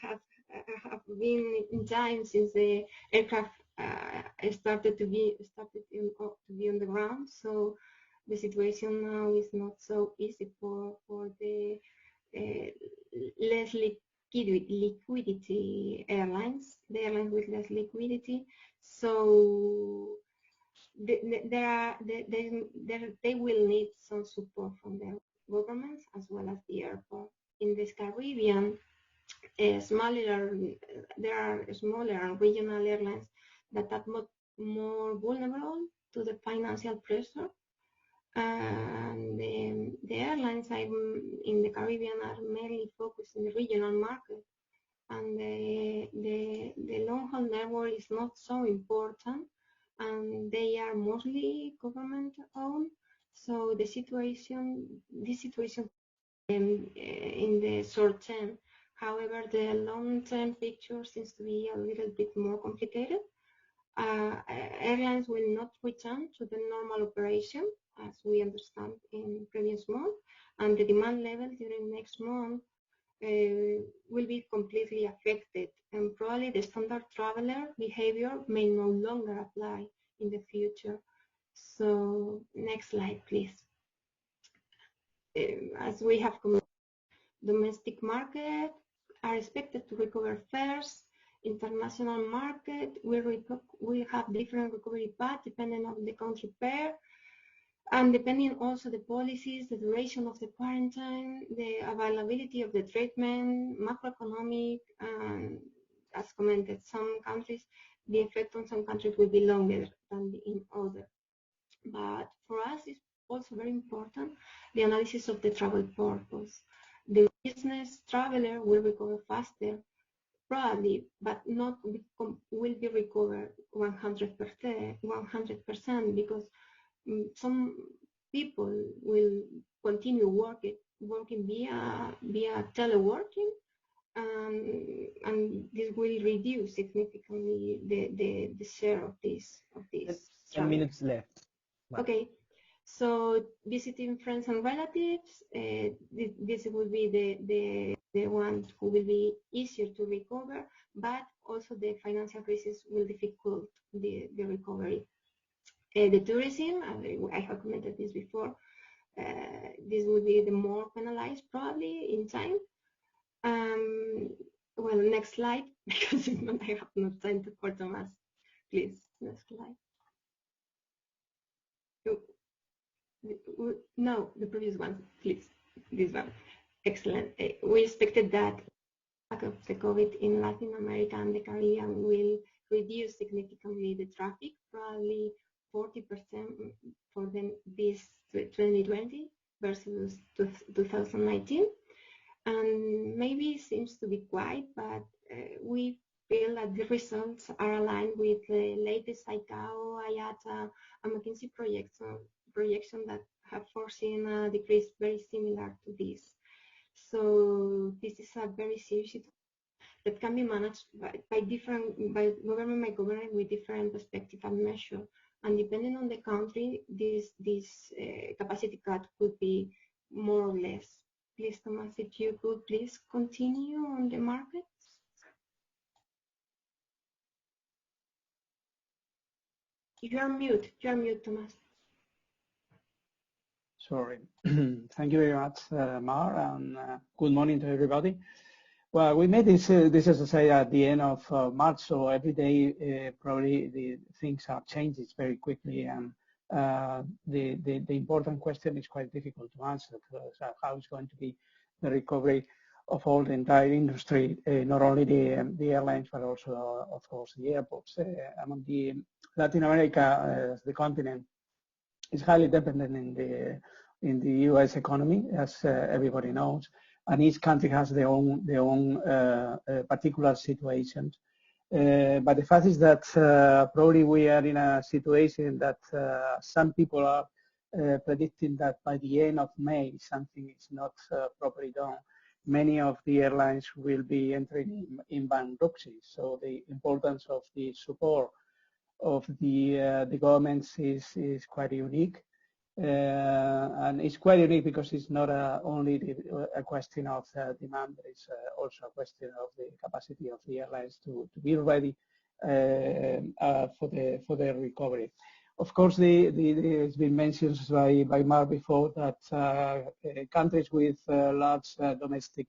have been in time since the aircraft started to be on the ground. So the situation now is not so easy for the less liquidity airlines, the airlines with less liquidity. So they will need some support from the governments as well as the airport. In the Caribbean, there are smaller and regional airlines that are more vulnerable to the financial pressure. And the airlines in the Caribbean are mainly focused in the regional market, and the long-haul network is not so important, and they are mostly government-owned. So this situation in the short term. However, the long-term picture seems to be a little bit more complicated. Airlines will not return to the normal operation as we understand in previous month, and the demand level during next month will be completely affected, and probably the standard traveler behavior may no longer apply in the future. So next slide, please. As we have commented, domestic market are expected to recover first. International market we have different recovery paths depending on the country pair, and depending also the policies, the duration of the quarantine, the availability of the treatment, macroeconomic, and as commented, some countries, the effect on some countries will be longer than in others. But for us, it's also very important the analysis of the travel purpose. The business traveler will recover faster, probably, but not will be recovered 100%, because some people will continue working via teleworking, and this will reduce significantly the share of this. 10 minutes left. Okay, so visiting friends and relatives, this will be the one who will be easier to recover, but also the financial crisis will difficult the recovery. The tourism, I have commented this before, this will be the more penalized probably in time. Well, next slide, because if not, I have no time for Thomas. Please, next slide. No, the previous one, please. This one. Excellent. We expected that of the COVID in Latin America and the Caribbean will reduce significantly the traffic, probably 40% for this 2020 versus 2019. And maybe it seems to be quiet, but we feel that the results are aligned with the latest ICAO, IATA, and McKinsey projection that have foreseen a decrease very similar to this. So this is a very serious situation that can be managed by government with different perspective and measure. And depending on the country, this capacity cut could be more or less. Please, Thomas, if you could please continue on the markets. You are mute, Thomas. Sorry. Thank you very much, Mar, and good morning to everybody. Well, we made this as I say, at the end of March, so every day probably the things have changed very quickly, and the important question is quite difficult to answer. How is going to be the recovery of all the entire industry, not only the airlines, but also, of course, the airports. Among the Latin America, as the continent, is highly dependent in the U.S. economy, as everybody knows, and each country has their own particular situations. But the fact is that probably we are in a situation that some people are predicting that by the end of May something is not properly done. Many of the airlines will be entering in bankruptcy. So the importance of the support of the governments is quite unique. And it's quite unique because it's not only a question of demand, but it's also a question of the capacity of the airlines to be ready for the recovery. Of course, it's been mentioned by Mark before that countries with large domestic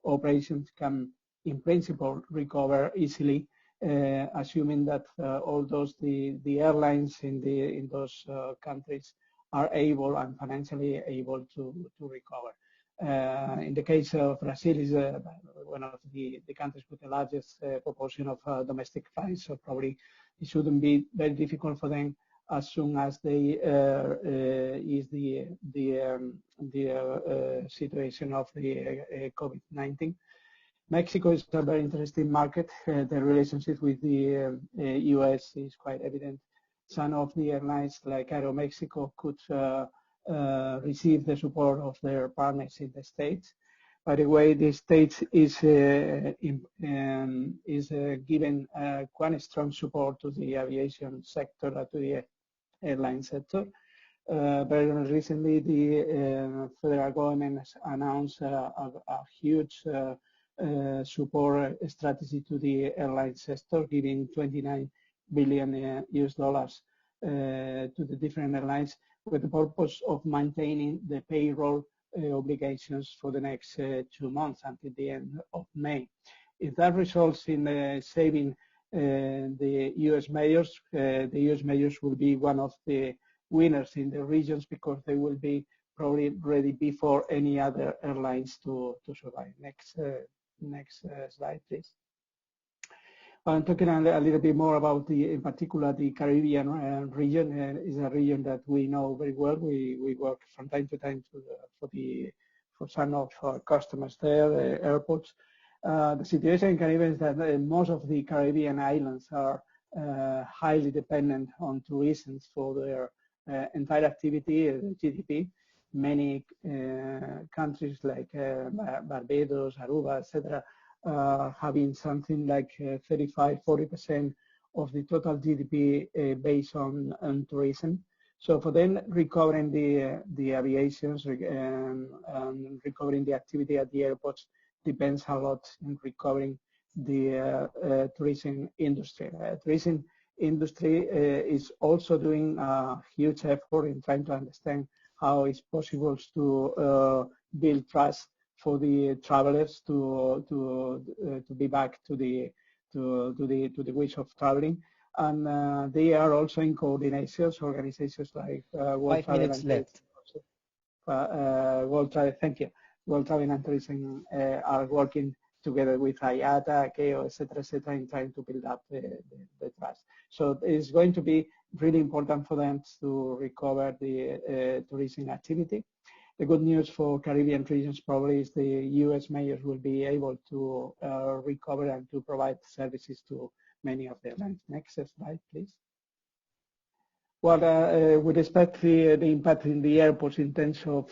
operations can, in principle, recover easily, assuming that all the airlines in those countries are able and financially able to recover. In the case of Brazil, is one of the countries with the largest proportion of domestic flights, so probably it shouldn't be very difficult for them as soon as they ease the situation of the COVID-19. Mexico is a very interesting market. The relationship with the US is quite evident. Some of the airlines like Aeromexico could receive the support of their partners in the States. By the way, the States is giving quite strong support to the aviation sector, to the airline sector. Very recently, the federal government has announced a huge support strategy to the airline sector, giving $29 billion US dollars to the different airlines with the purpose of maintaining the payroll obligations for the next 2 months until the end of May. If that results in saving the U.S. majors, the U.S. majors will be one of the winners in the regions because they will be probably ready before any other airlines to survive. Next slide, please. I'm talking a little bit more about in particular, the Caribbean region. Is a region that we know very well. We work from time to time for some of our customers there, the airports. The situation in Caribbean is that most of the Caribbean islands are highly dependent on tourism for their entire activity, GDP. Many countries like Barbados, Aruba, etc., having something like 35–40% of the total GDP based on tourism. So for them, recovering the aviations and recovering the activity at the airports depends a lot in recovering the tourism industry. Tourism industry is also doing a huge effort in trying to understand how it's possible to build trust for the travelers to be back to the wish of traveling, and they are also in coordinations, organizations like World Travel and Tourism. World Travel and Tourism are working together with IATA, KO, etc., in trying to build up the trust. So it's going to be really important for them to recover the tourism activity. The good news for Caribbean regions probably is the U.S. majors will be able to recover and to provide services to many of their lines. Next slide, please. Well, with respect to the impact in the airports in terms of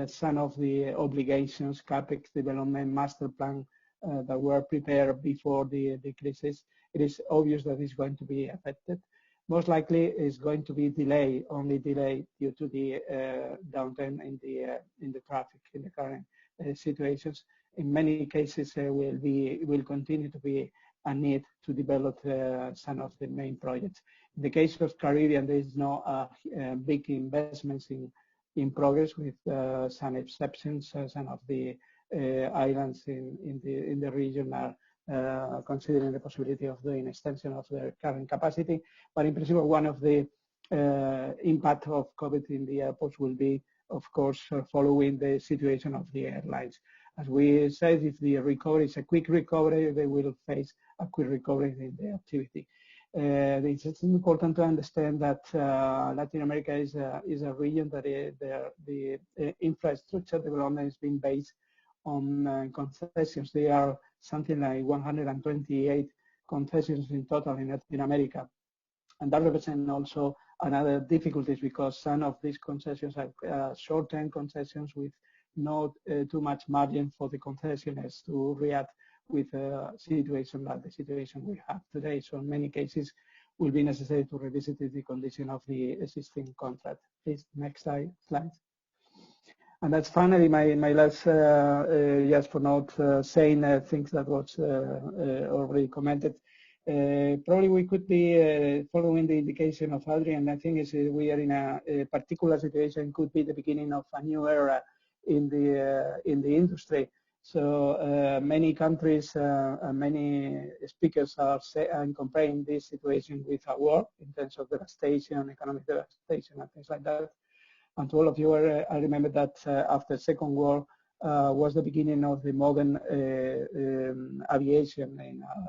some of the obligations, CAPEX development, master plan that were prepared before the crisis, it is obvious that it's going to be affected. Most likely is going to be only delayed due to the downturn in the traffic in the current situations. In many cases, will continue to be a need to develop some of the main projects. In the case of Caribbean, there is no big investments in progress, with some exceptions. Some of the islands in the region are considering the possibility of doing extension of their current capacity. But in principle, one of the impact of COVID in the airports will be, of course, following the situation of the airlines. As we said, if the recovery is a quick recovery, they will face a quick recovery in the activity. It's important to understand that Latin America is a region that the infrastructure development is being based on concessions. There are something like 128 concessions in total in Latin America. And that represents also another difficulties, because some of these concessions are short-term concessions with not too much margin for the concessionaires to react with a situation like the situation we have today. So in many cases, it will be necessary to revisit the condition of the existing contract. Please, next slide. And that's finally my last, just for not saying things that was already commented. Probably we could be following the indication of Adrian. I think we are in a particular situation, could be the beginning of a new era in the industry. So many countries, many speakers are comparing this situation with a war in terms of devastation, economic devastation, and things like that. And to all of you, I remember that after Second War was the beginning of the modern aviation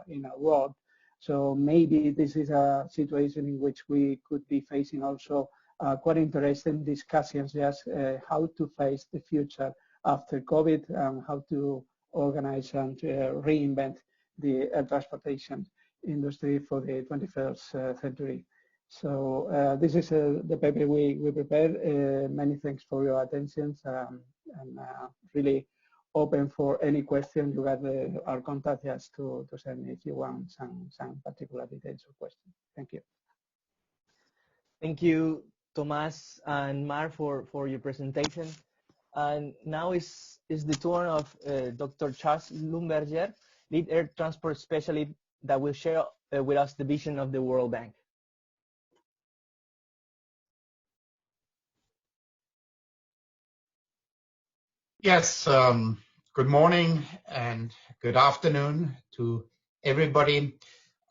in our world. So maybe this is a situation in which we could be facing also quite interesting discussions, just how to face the future after COVID and how to organize and reinvent the air transportation industry for the 21st century. So this is the paper we prepared. Many thanks for your attention, and really open for any question. You got our contact just to send me if you want some particular details or questions. Thank you. Thank you, Tomás and Mar, for your presentation. And now is the turn of Dr. Charles Lumberger, lead air transport specialist, that will share with us the vision of the World Bank. Yes, good morning and good afternoon to everybody.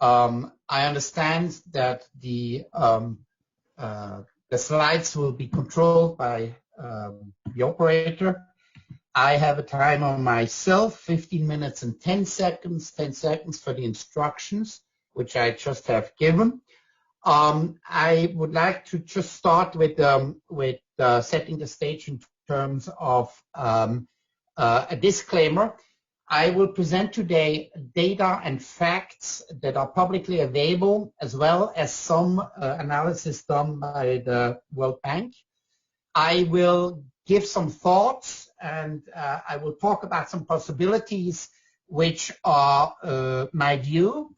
I understand that the slides will be controlled by the operator. I have a time on myself, 15 minutes and 10 seconds, 10 seconds for the instructions, which I just have given. I would like to just start with setting the stage in terms of a disclaimer. I will present today data and facts that are publicly available, as well as some analysis done by the World Bank. I will give some thoughts, and I will talk about some possibilities which are my view.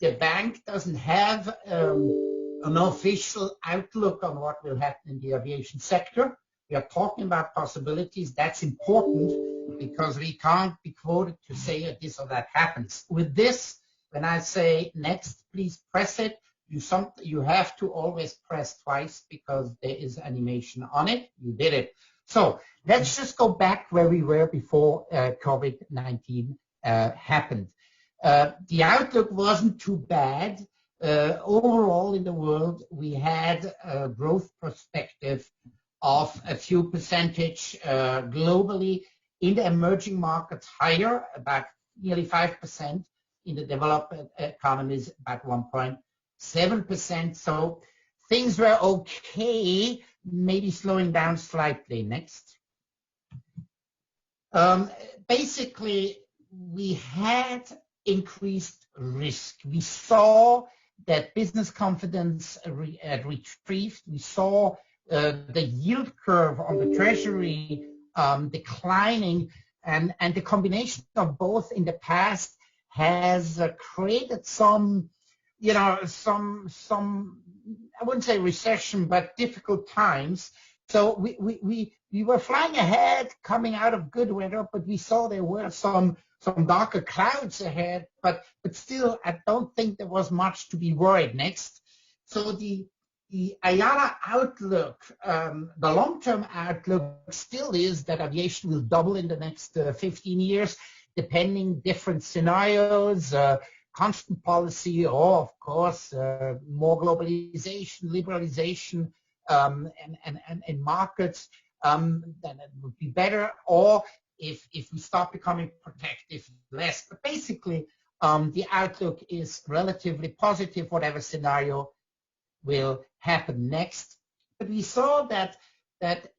The bank doesn't have an official outlook on what will happen in the aviation sector. We are talking about possibilities. That's important because we can't be quoted to say that this or that happens. With this, when I say next, please press it. You have to always press twice because there is animation on it. You did it. So let's just go back where we were before COVID-19 happened. The outlook wasn't too bad. Overall in the world, we had a growth perspective of a few percentage globally. In the emerging markets, higher, about nearly 5%. In the developed economies, about 1.7%. So things were okay, maybe slowing down slightly. Next. Basically, we had increased risk. We saw that business confidence had retrieved. We saw the yield curve on the treasury declining, and the combination of both in the past has created some, some I wouldn't say recession, but difficult times. So we were flying ahead, coming out of good weather, but we saw there were some darker clouds ahead, but still, I don't think there was much to be worried next. So the IATA outlook, the long-term outlook still is that aviation will double in the next 15 years, depending different scenarios, constant policy, or of course, more globalization, liberalization, and markets, then it would be better. Or if we start becoming protective, less. But basically, the outlook is relatively positive, whatever scenario will happen next. But we saw that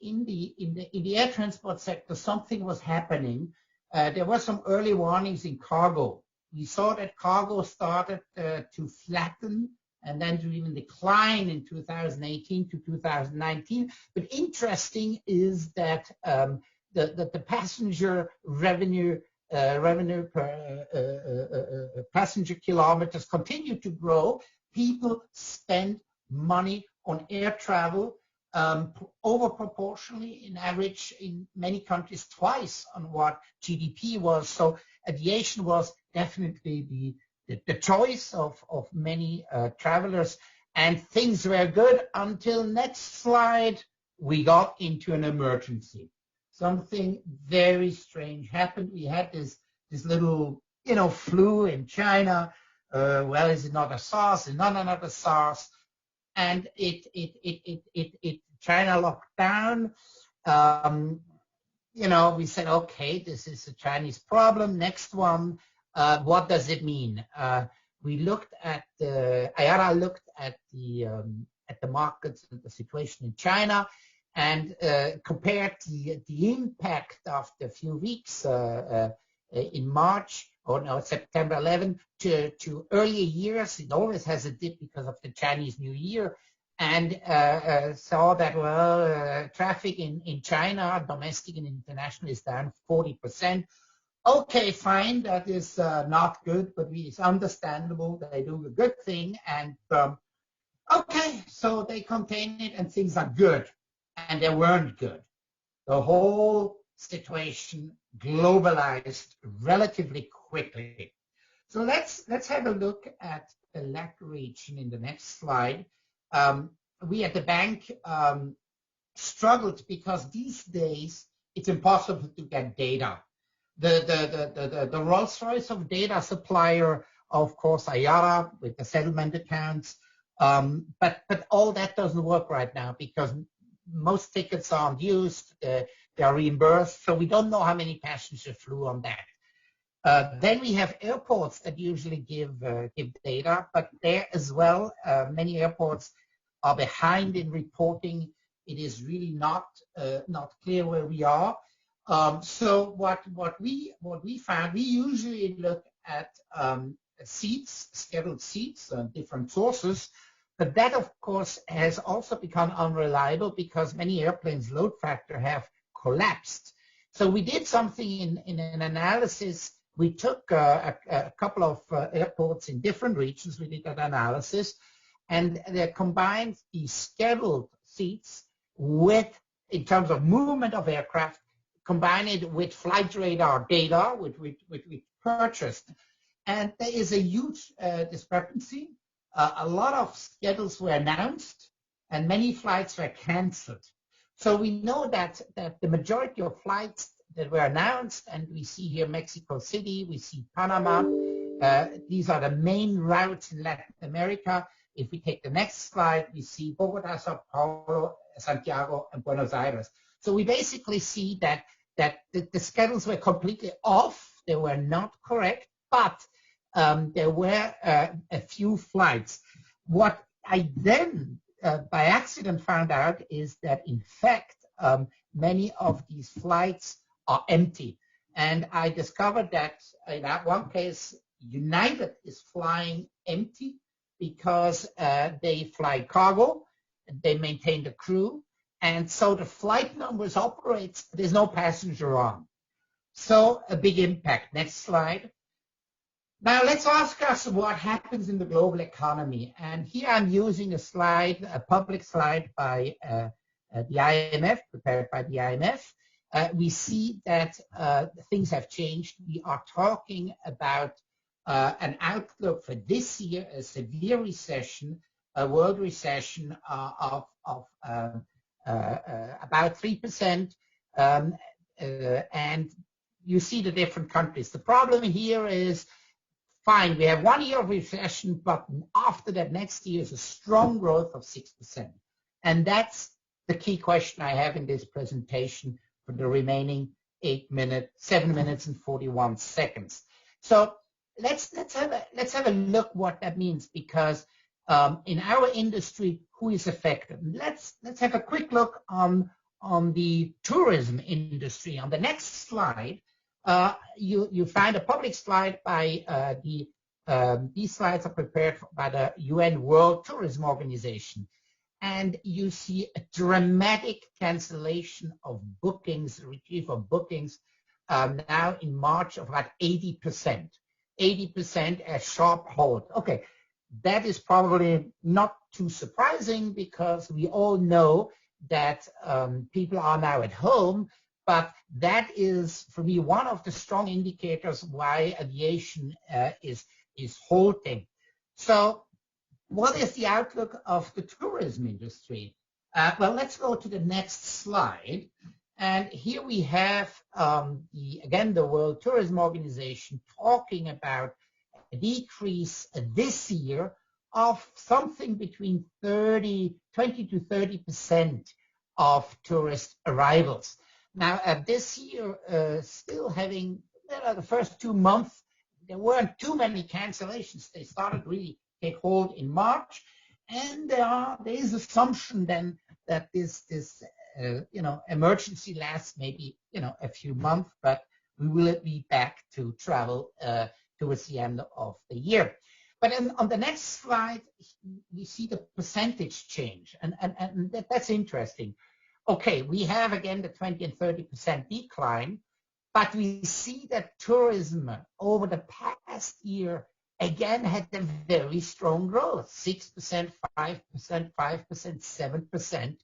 in the air transport sector, something was happening. There were some early warnings in cargo. We saw that cargo started to flatten and then to even decline in 2018 to 2019. But interesting is that the passenger revenue per passenger kilometers continue to grow. People spend money on air travel over proportionally, in average, in many countries, twice on what GDP was. So aviation was definitely the choice of many travelers, and things were good until next slide. We got into an emergency. Something very strange happened. We had this little, flu in China. Well, is it not a SARS? It's not another SARS. And China locked down. We said, okay, this is a Chinese problem. Next one. What does it mean? IATA looked at the markets and the situation in China, and compared the impact of the few weeks in March or no, September 11 to earlier years. It always has a dip because of the Chinese New Year, and saw that, traffic in China, domestic and international, is down 40%. Okay, fine, that is not good, but it's understandable. They do a good thing, and okay, so they contain it and things are good, and they weren't good. The whole situation globalized relatively quickly. So let's have a look at the LAC region in the next slide. We at the bank struggled because these days it's impossible to get data. The Rolls-Royce of data supplier, of course, IATA with the settlement accounts, but all that doesn't work right now because most tickets aren't used, they are reimbursed, so we don't know how many passengers flew on that. Then we have airports that usually give data, but there as well, many airports are behind in reporting. It is really not clear where we are. So what we found, we usually look at seats, scheduled seats, different sources, but that of course has also become unreliable because many airplanes' load factor have collapsed. So we did something in an analysis. We took a couple of airports in different regions. We did that analysis, and they combined the scheduled seats with, in terms of movement of aircraft, combine it with flight radar data, which we purchased. And there is a huge discrepancy. A lot of schedules were announced and many flights were canceled. So we know that the majority of flights that were announced, and we see here Mexico City, we see Panama, these are the main routes in Latin America. If we take the next slide, we see Bogota, Sao Paulo, Santiago, and Buenos Aires. So we basically see that the schedules were completely off. They were not correct, but there were a few flights. What I then, by accident, found out is that, in fact, many of these flights are empty. And I discovered that in that one case, United is flying empty because they fly cargo, they maintain the crew, and so the flight numbers operates, there's no passenger on. So a big impact. Next slide. Now let's ask us what happens in the global economy. And here I'm using a slide, a public slide by the IMF, prepared by the IMF. We see that things have changed. We are talking about an outlook for this year, a severe recession, a world recession of about 3%, and you see the different countries. The problem here is, fine, we have 1 year of recession, but after that, next year is a strong growth of 6%. And that's the key question I have in this presentation for the remaining 7 minutes and 41 seconds. So let's have a look what that means, because in our industry, who is affected? Let's have a quick look on the tourism industry. On the next slide, you find a public slide by these slides are prepared by the UN World Tourism Organization. And you see a dramatic cancellation of bookings, retrieve of bookings, now in March of about 80%. 80% a sharp hold. Okay, that is probably not too surprising because we all know that people are now at home, but that is, for me, one of the strong indicators why aviation is halting. So what is the outlook of the tourism industry? Well, let's go to the next slide. And here we have, again, the World Tourism Organization talking about a decrease this year of something between 20 to 30% of tourist arrivals. Now, this year, still having the first 2 months, there weren't too many cancellations. They started really take hold in March, and there is assumption then that this emergency lasts maybe a few months, but we will be back to travel towards the end of the year. But on the next slide, we see the percentage change, and that's interesting. Okay, we have again the 20 and 30% decline, but we see that tourism over the past year again had a very strong growth, 6%, 5%, 5%, 7%,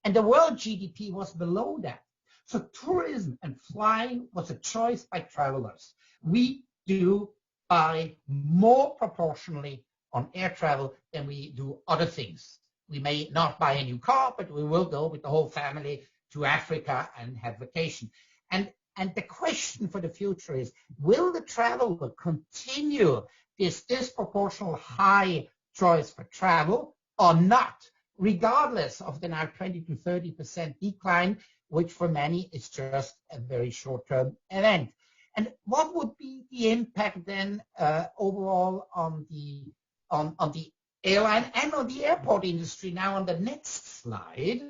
and the world GDP was below that. So tourism and flying was a choice by travelers. We do buy more proportionally on air travel than we do other things. We may not buy a new car, but we will go with the whole family to Africa and have vacation. And the question for the future is, will the traveler continue this disproportional high choice for travel or not, regardless of the now 20 to 30% decline, which for many is just a very short-term event? And what would be the impact then overall on the airline and on the airport industry? Now on the next slide,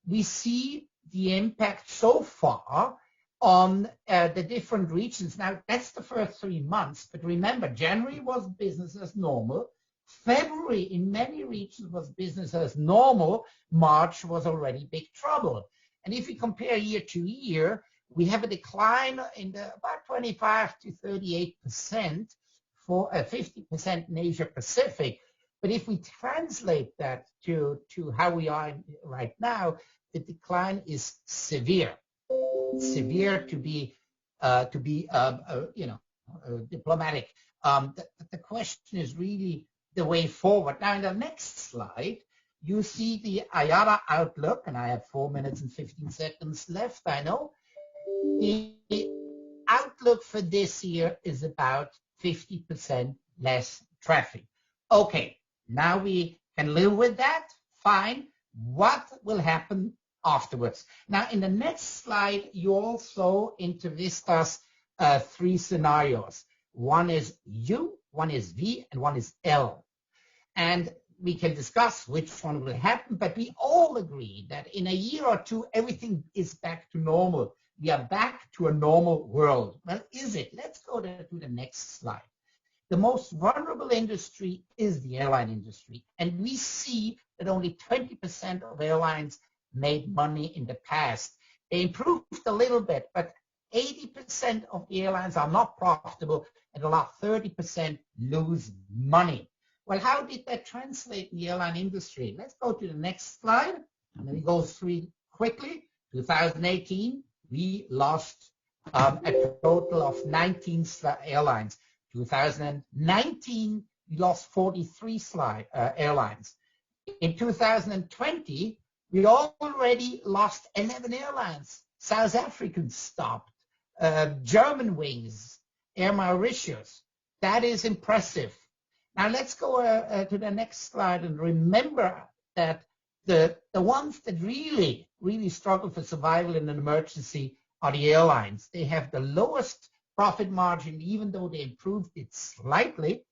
we see the impact so far on the different regions. Now that's the first 3 months, but remember, January was business as normal. February in many regions was business as normal. March was already big trouble. And if we compare year to year, we have a decline in about 25 to 38% for 50% in Asia Pacific. But if we translate that to how we are right now, the decline is severe. Severe to be diplomatic. The question is really the way forward. Now, in the next slide, you see the IATA outlook, and I have 4 minutes and 15 seconds left, I know. The outlook for this year is about 50% less traffic. Okay, now we can live with that, fine. What will happen afterwards? Now, in the next slide, you also intervist us 3 scenarios. One is U, one is V, and one is L. And we can discuss which one will happen, but we all agree that in a year or two, everything is back to normal. We are back to a normal world. Well, is it? Let's go to the next slide. The most vulnerable industry is the airline industry. And we see that only 20% of airlines made money in the past. They improved a little bit, but 80% of the airlines are not profitable, and about 30% lose money. Well, how did that translate in the airline industry? Let's go to the next slide. And then we go through quickly. 2018, we lost a total of 19 airlines. 2019, we lost 43 airlines. In 2020, we already lost 11 airlines. South Africans stopped. German Wings, Air Mauritius. That is impressive. Now let's go to the next slide and remember that the ones that really struggle for survival in an emergency are the airlines. They have the lowest profit margin, even though they improved it slightly.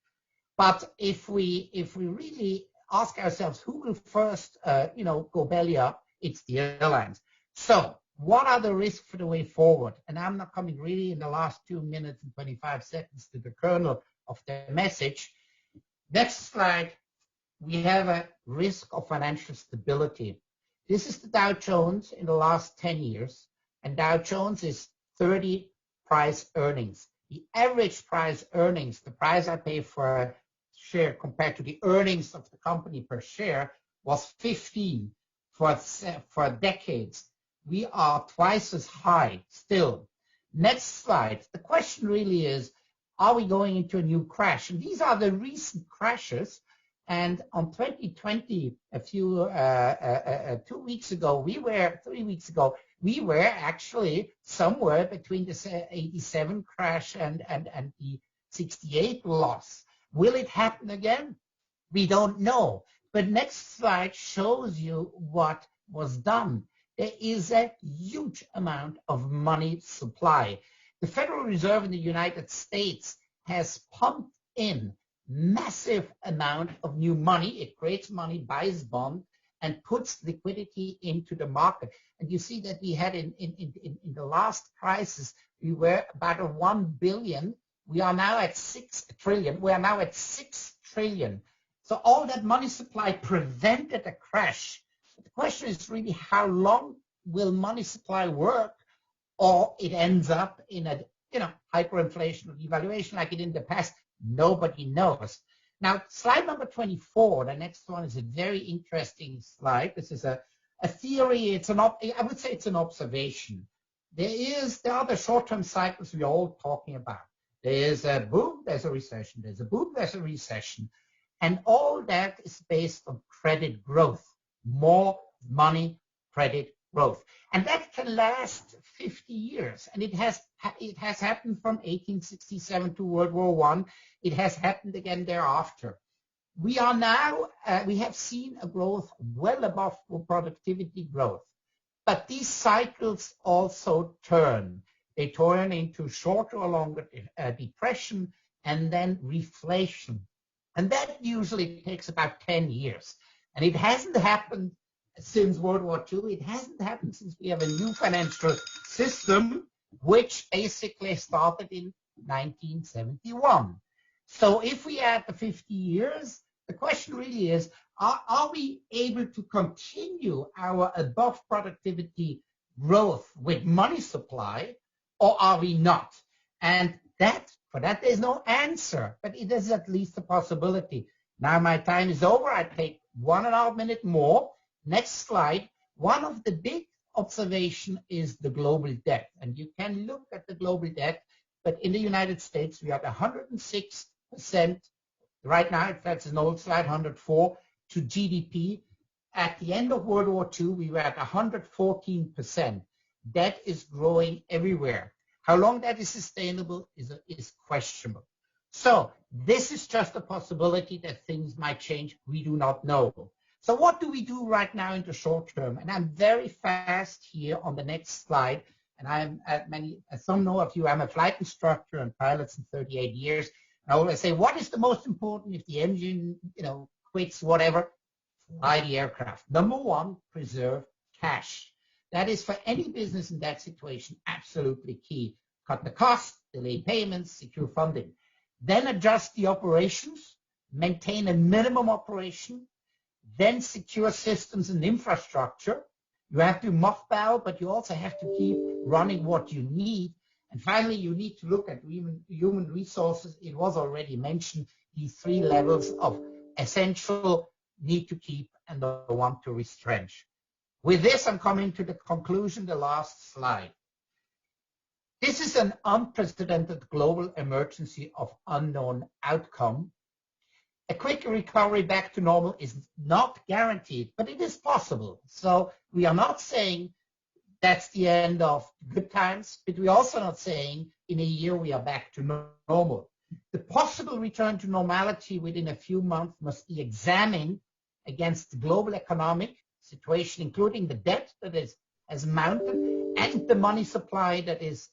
But if we really ask ourselves who will first, go belly up, it's the airlines. So what are the risks for the way forward? And I'm not coming really in the last 2 minutes and 25 seconds to the kernel of the message. Next slide, we have a risk of financial stability. This is the Dow Jones in the last 10 years, and Dow Jones is 30 price earnings. The average price earnings, the price I pay for a share compared to the earnings of the company per share, was 15 for decades. We are twice as high still. Next slide. The question really is, are we going into a new crash? And these are the recent crashes. And on 2020, 3 weeks ago, we were actually somewhere between the 87 crash and the 68 loss. Will it happen again? We don't know. But next slide shows you what was done. There is a huge amount of money supply. The Federal Reserve in the United States has pumped in massive amount of new money. It creates money, buys bond, and puts liquidity into the market. And you see that we had in the last crisis, we were about a 1 billion. We are now at 6 trillion. We are now at 6 trillion. So all that money supply prevented a crash. The question is really, how long will money supply work, or it ends up in a hyperinflation or devaluation like it in the past? Nobody knows. Now, slide number 24, the next one is a very interesting slide. This is a theory. I would say it's an observation. There are the short-term cycles we're all talking about. There's a boom, there's a recession. There's a boom, there's a recession. And all that is based on credit growth. More money, credit growth. And that can last 50 years. And it has happened from 1867 to World War I. It has happened again thereafter. We are now, we have seen a growth well above productivity growth. But these cycles also turn. They turn into shorter or longer depression and then reflation. And that usually takes about 10 years. And it hasn't happened since World War II. It hasn't happened since we have a new financial system, which basically started in 1971. So if we add the 50 years, the question really is, are we able to continue our above productivity growth with money supply, or are we not? And for that there's no answer, but it is at least a possibility. Now my time is over. I take 1.5 minutes more. Next slide. One of the big observation is the global debt. And you can look at the global debt, but in the United States, we are at 106%. Right now, that's an old slide, 104 to GDP. At the end of World War II, we were at 114%. Debt is growing everywhere. How long that is sustainable is questionable. So this is just a possibility that things might change. We do not know. So what do we do right now in the short term? And I'm very fast here on the next slide. And I'm as some know of you, I'm a flight instructor and pilot in 38 years. And I always say, what is the most important if the engine, quits, whatever? Fly the aircraft. Number one, preserve cash. That is for any business in that situation absolutely key. Cut the cost, delay payments, secure funding. Then adjust the operations, maintain a minimum operation, then secure systems and infrastructure. You have to mothball, but you also have to keep running what you need. And finally, you need to look at human resources. It was already mentioned, these 3 levels of essential, need to keep, and the one to retrench. With this, I'm coming to the conclusion, the last slide. This is an unprecedented global emergency of unknown outcome. A quick recovery back to normal is not guaranteed, but it is possible. So we are not saying that's the end of good times, but we're also not saying in a year we are back to normal. The possible return to normality within a few months must be examined against the global economic situation, including the debt that has mounted and the money supply that is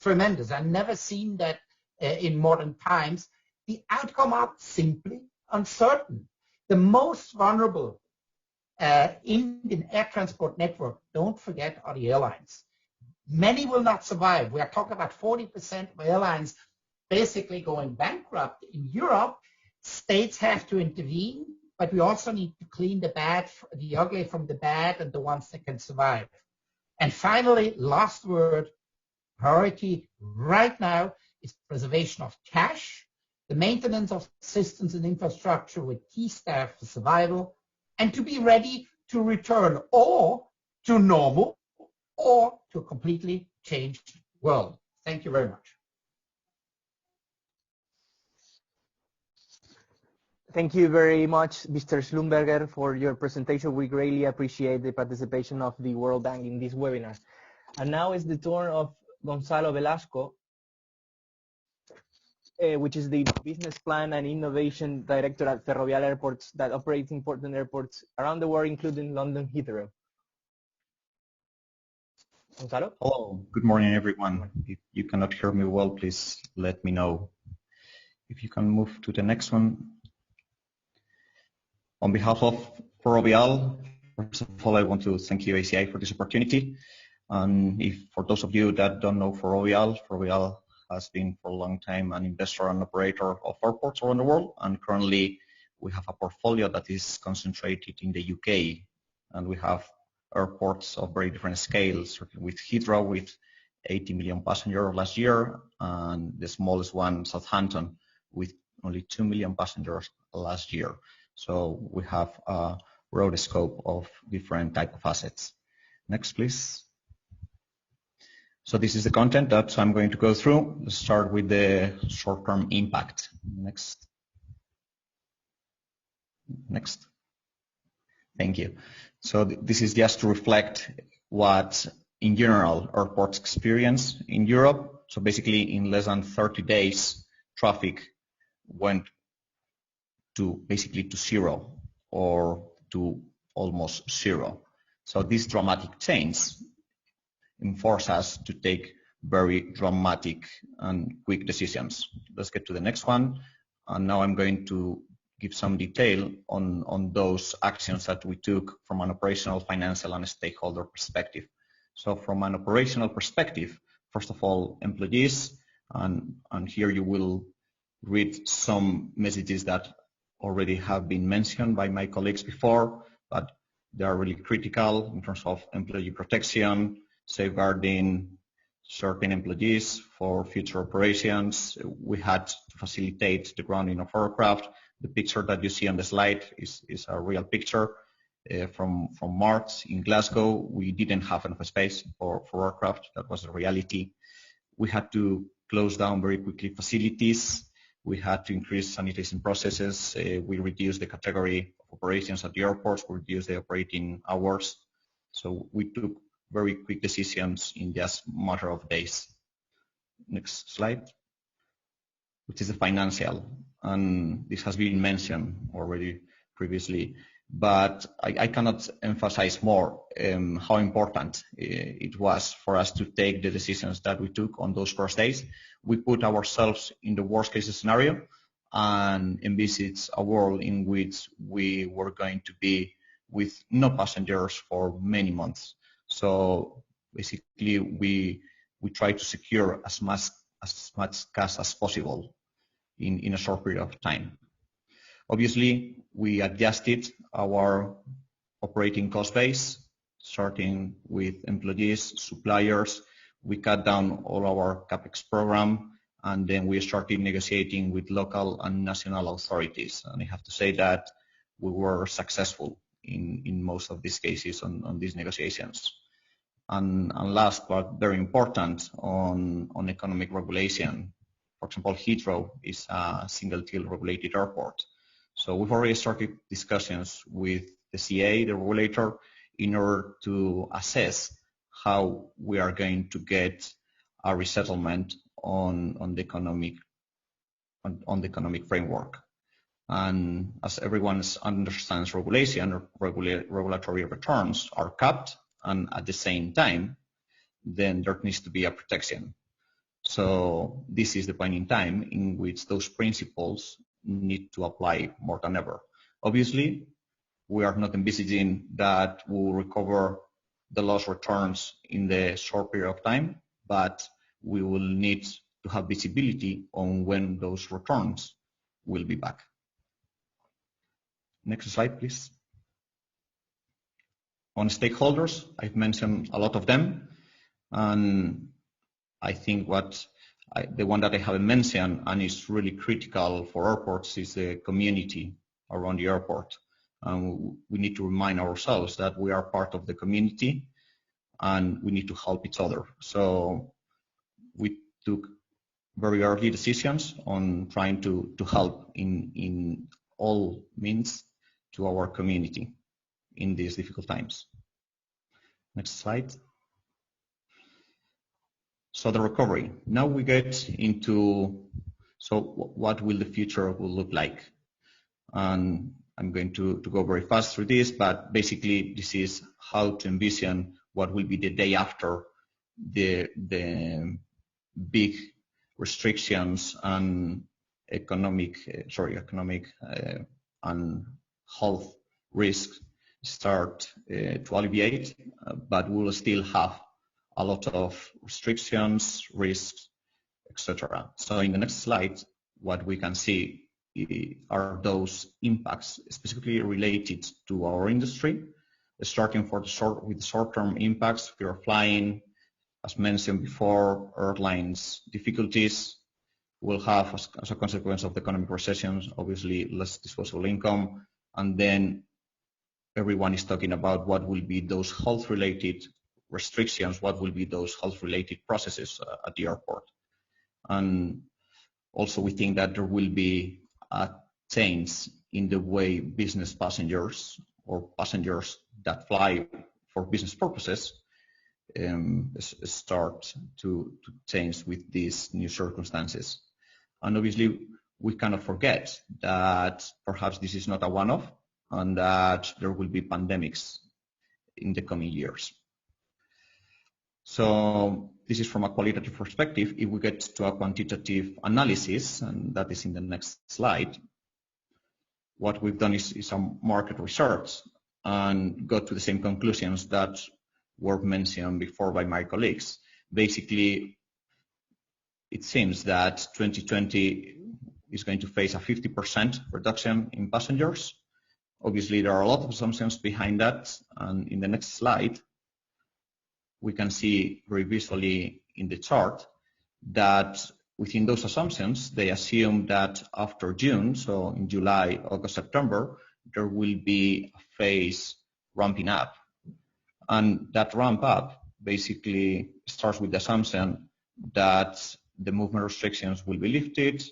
tremendous. I've never seen that in modern times. The outcome are simply uncertain. The most vulnerable in the air transport network, don't forget, are the airlines. Many will not survive. We are talking about 40% of airlines basically going bankrupt. In Europe, states have to intervene, but we also need to clean the ugly from the bad and the ones that can survive. And finally, last word, priority right now is preservation of cash, the maintenance of systems and infrastructure with key staff for survival, and to be ready to return or to normal or to a completely changed world. Thank you very much. Thank you very much, Mr. Schlumberger, for your presentation. We greatly appreciate the participation of the World Bank in this webinar. And now is the turn of Gonzalo Velasco, which is the Business Plan and Innovation Director at Ferrovial Airports that operates important airports around the world, including London Heathrow. Gonzalo? Hello, good morning, everyone. If you cannot hear me well, please let me know. If you can move to the next one. On behalf of Ferrovial, first of all, I want to thank you, ACI, for this opportunity. And for those of you that don't know Ferrovial, Ferrovial has been for a long time an investor and operator of airports around the world. And currently, we have a portfolio that is concentrated in the UK. And we have airports of very different scales, with Heathrow with 80 million passengers last year, and the smallest one, Southampton, with only 2 million passengers last year. So we have a broad scope of different type of assets. Next, please. So this is the content that I'm going to go through. Let's start with the short-term impact. Next. Thank you. So this is just to reflect what, in general, airports experience in Europe. So basically, in less than 30 days, traffic went to basically to zero or to almost zero. So this dramatic change enforces us to take very dramatic and quick decisions. Let's get to the next one. And now I'm going to give some detail on those actions that we took from an operational, financial, and stakeholder perspective. So from an operational perspective, first of all, employees, and here you will read some messages that already have been mentioned by my colleagues before, but they are really critical in terms of employee protection, safeguarding certain employees for future operations. We had to facilitate the grounding of aircraft. The picture that you see on the slide is a real picture from March in Glasgow. We didn't have enough space for aircraft. That was the reality. We had to close down very quickly facilities. We had to increase sanitation processes. We reduced the category of operations at the airports. We reduced the operating hours. So we took very quick decisions in just a matter of days. Next slide, which is the financial. And this has been mentioned already previously, but I cannot emphasize more how important it was for us to take the decisions that we took on those first days. We put ourselves in the worst case scenario and envisaged a world in which we were going to be with no passengers for many months. So basically we try to secure as much cash as possible in a short period of time. Obviously, we adjusted our operating cost base, starting with employees, suppliers. We cut down all our CapEx program, and then we started negotiating with local and national authorities. And I have to say that we were successful in most of these cases on these negotiations. And last, but very important, on economic regulation. For example, Heathrow is a single-till regulated airport. So we've already started discussions with the CA, the regulator, in order to assess how we are going to get a resettlement on the economic framework. And as everyone understands, regulatory returns are capped, and at the same time, then there needs to be a protection. So this is the point in time in which those principles need to apply more than ever. Obviously, we are not envisaging that we will recover the lost returns in the short period of time, but we will need to have visibility on when those returns will be back. Next slide, please. On stakeholders, I've mentioned a lot of them, and I think the one that I haven't mentioned and is really critical for airports is the community around the airport. We need to remind ourselves that we are part of the community and we need to help each other. So we took very early decisions on trying to help in all means to our community in these difficult times. Next slide. So the recovery. Now we get into, so what will the future will look like? And I'm going to go very fast through this, but basically this is how to envision what will be the day after the big restrictions and economic and health risks start to alleviate, but we will still have a lot of restrictions, risks, etc. So in the next slide, what we can see are those impacts specifically related to our industry, starting with short-term impacts. If you're flying, as mentioned before, airlines difficulties will have, as a consequence of the economic recession, obviously less disposable income, and then everyone is talking about what will be those health-related restrictions, what will be those health-related processes at the airport. And also we think that there will be a change in the way business passengers or passengers that fly for business purposes start to change with these new circumstances. And obviously, we cannot forget that perhaps this is not a one-off and that there will be pandemics in the coming years. So this is from a qualitative perspective. If we get to a quantitative analysis, and that is in the next slide, what we've done is some market research and got to the same conclusions that were mentioned before by my colleagues. Basically, it seems that 2020 is going to face a 50% reduction in passengers. Obviously, there are a lot of assumptions behind that, and in the next slide, we can see very visually in the chart that within those assumptions, they assume that after June, so in July, August, September, there will be a phase ramping up. And that ramp up basically starts with the assumption that the movement restrictions will be lifted,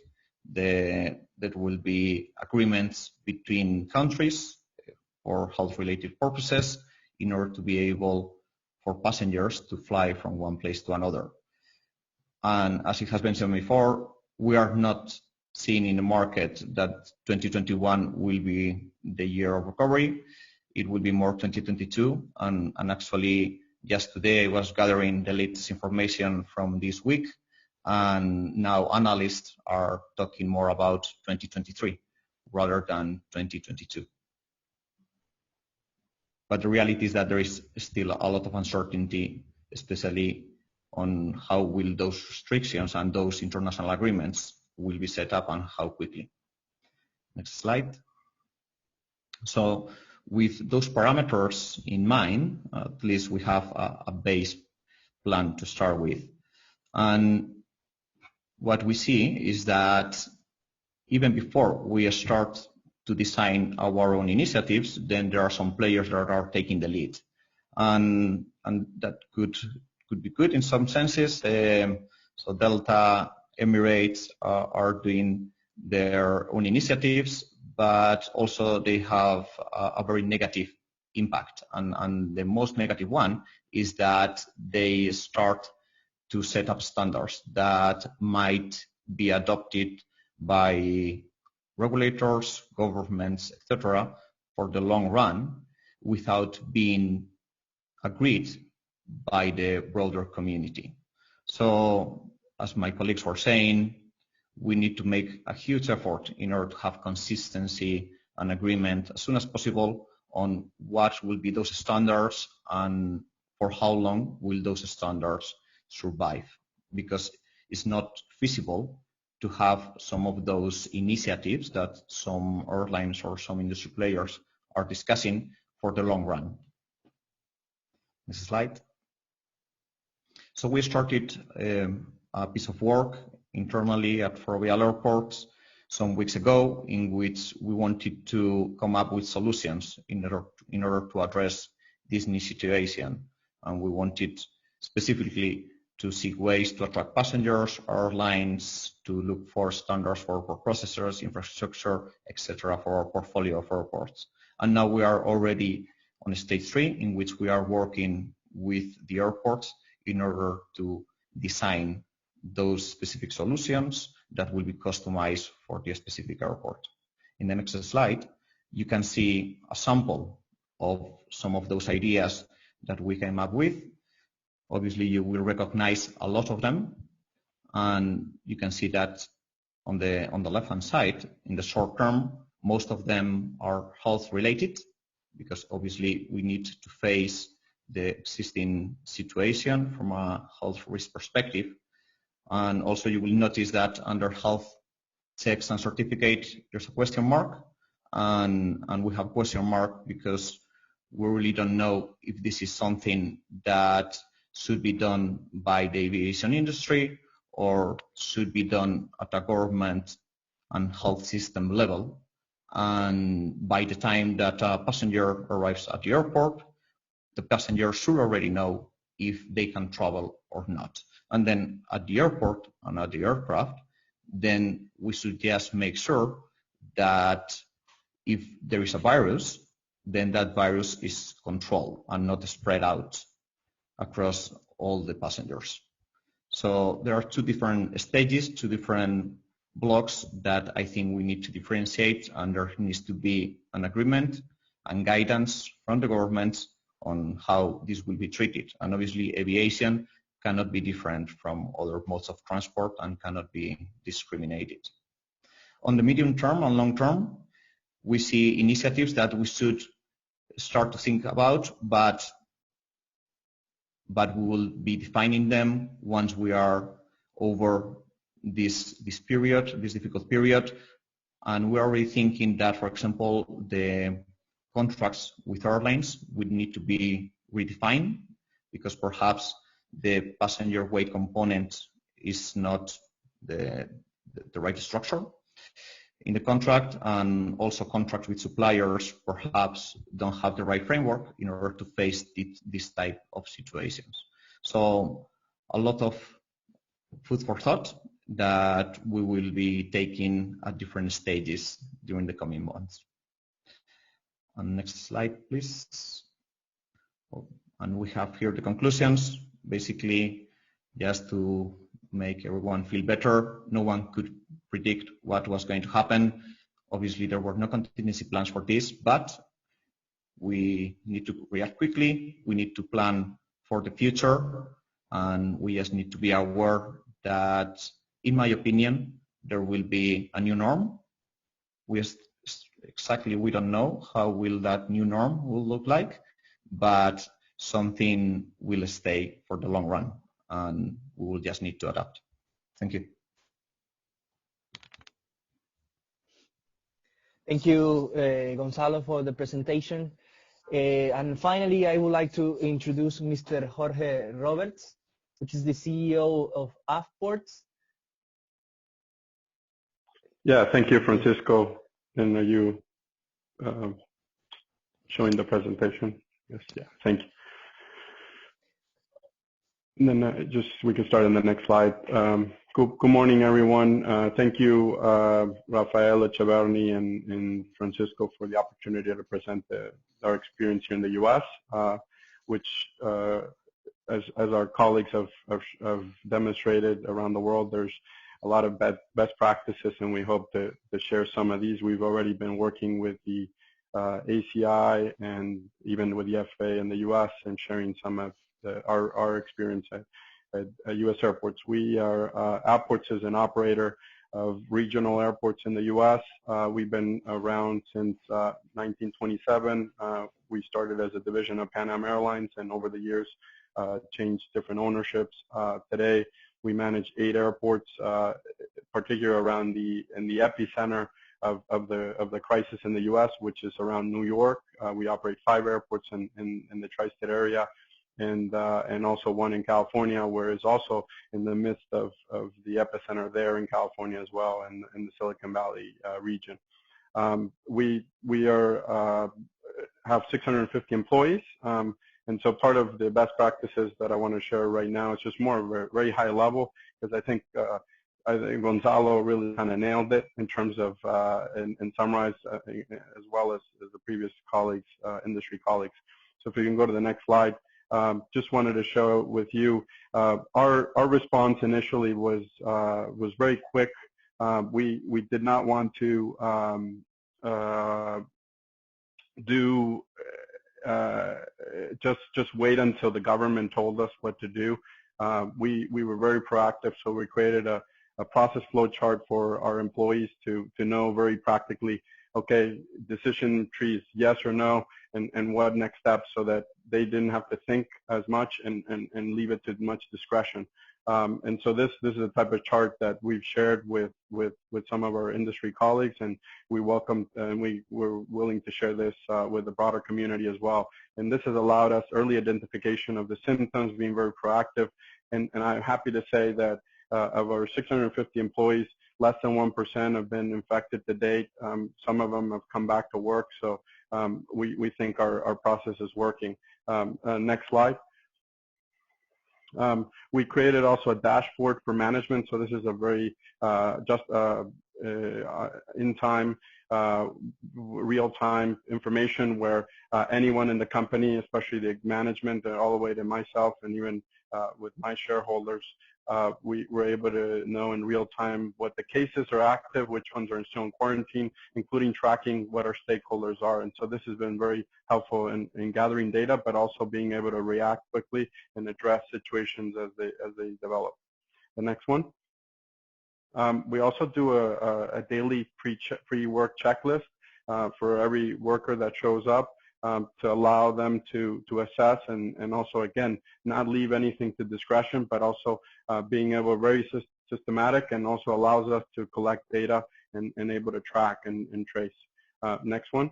there will be agreements between countries for health-related purposes in order to be able for passengers to fly from one place to another. And as it has been said before, we are not seeing in the market that 2021 will be the year of recovery. It will be more 2022. And actually, just today I was gathering the latest information from this week. And now analysts are talking more about 2023 rather than 2022. But the reality is that there is still a lot of uncertainty, especially on how will those restrictions and those international agreements will be set up and how quickly. Next slide. So with those parameters in mind, at least we have a base plan to start with. And what we see is that even before we start to design our own initiatives, then there are some players that are taking the lead. And that could be good in some senses. So Delta, Emirates are doing their own initiatives, but also they have a very negative impact. And the most negative one is that they start to set up standards that might be adopted by regulators, governments, etc., for the long run without being agreed by the broader community. So, as my colleagues were saying, we need to make a huge effort in order to have consistency and agreement as soon as possible on what will be those standards and for how long will those standards survive, because it's not feasible to have some of those initiatives that some airlines or some industry players are discussing for the long run. Next slide. So we started a piece of work internally at Ferrovial Airports some weeks ago in which we wanted to come up with solutions in order to address this new situation. And we wanted specifically to seek ways to attract passengers, airlines, to look for standards for processors, infrastructure, etc. for our portfolio of airports. And now we are already on stage 3, in which we are working with the airports in order to design those specific solutions that will be customized for the specific airport. In the next slide, you can see a sample of some of those ideas that we came up with. Obviously, you will recognize a lot of them, and you can see that on the left-hand side, in the short term, most of them are health-related, because obviously we need to face the existing situation from a health risk perspective. And also you will notice that under health checks and certificate, there's a question mark, and we have question mark because we really don't know if this is something that should be done by the aviation industry or should be done at a government and health system level. And by the time that a passenger arrives at the airport, the passenger should already know if they can travel or not. And then at the airport and at the aircraft, then we should just make sure that if there is a virus, then that virus is controlled and not spread out across all the passengers. So there are two different stages, two different blocks that I think we need to differentiate, and there needs to be an agreement and guidance from the government on how this will be treated. And obviously aviation cannot be different from other modes of transport and cannot be discriminated. On the medium term and long term, we see initiatives that we should start to think about, but we will be defining them once we are over this period, this difficult period. And we're already thinking that, for example, the contracts with airlines would need to be redefined, because perhaps the passenger weight component is not the right structure in the contract, and also contracts with suppliers perhaps don't have the right framework in order to face this type of situations. So a lot of food for thought that we will be taking at different stages during the coming months. And next slide, please. And we have here the conclusions. Basically, just to make everyone feel better, no one could predict what was going to happen. Obviously, there were no contingency plans for this, but we need to react quickly. We need to plan for the future, and we just need to be aware that, in my opinion, there will be a new norm. We don't know how will that new norm will look like, but something will stay for the long run, and we will just need to adapt. Thank you. Thank you, Gonzalo, for the presentation. And finally, I would like to introduce Mr. Jorge Roberts, which is the CEO of AFPorts. Yeah, thank you, Francisco. And are you showing the presentation? Yes, yeah, thank you. And then we can start on the next slide. Good morning, everyone. Thank you, Rafael Echeverny and Francisco, for the opportunity to present our experience here in the U.S., which, as our colleagues have demonstrated around the world, there's a lot of best practices, and we hope to share some of these. We've already been working with the ACI and even with the FAA in the U.S. and sharing some of our experience at U.S. airports. We are AFPorts is an operator of regional airports in the U.S. We've been around since 1927. We started as a division of Pan Am Airlines, and over the years changed different ownerships. Today we manage 8 airports, particularly around in the epicenter of the crisis in the U.S., which is around New York. We operate 5 airports in the tri-state area, and also 1 in California, where it's also in the midst of the epicenter there in California as well, in the Silicon Valley region. We have 650 employees, and so part of the best practices that I want to share right now is just more of a very high level, because I think Gonzalo really kind of nailed it in terms of and summarized as well as the previous colleagues, industry colleagues. So if we can go to the next slide. Just wanted to show with you our response initially was very quick. We did not want to just wait until the government told us what to do. We were very proactive, so we created a process flow chart for our employees to know very practically, okay, decision trees, yes or no, and what next steps, so that they didn't have to think as much and leave it to much discretion. And so this is a type of chart that we've shared with some of our industry colleagues, and we welcome and we're willing to share this with the broader community as well. And this has allowed us early identification of the symptoms, being very proactive. And I'm happy to say that of our 650 employees, less than 1% have been infected to date. Some of them have come back to work, so we think our process is working. Next slide. We created also a dashboard for management, so this is a very in time real-time information where anyone in the company, especially the management, all the way to myself and even with my shareholders, we were able to know in real time what the cases are active, which ones are still in quarantine, including tracking what our stakeholders are. And so this has been very helpful in gathering data, but also being able to react quickly and address situations as they develop. The next one. We also do a daily pre-work checklist for every worker that shows up to allow them to assess and also, again, not leave anything to discretion, but also being able very systematic and also allows us to collect data and able to track and trace. Next one.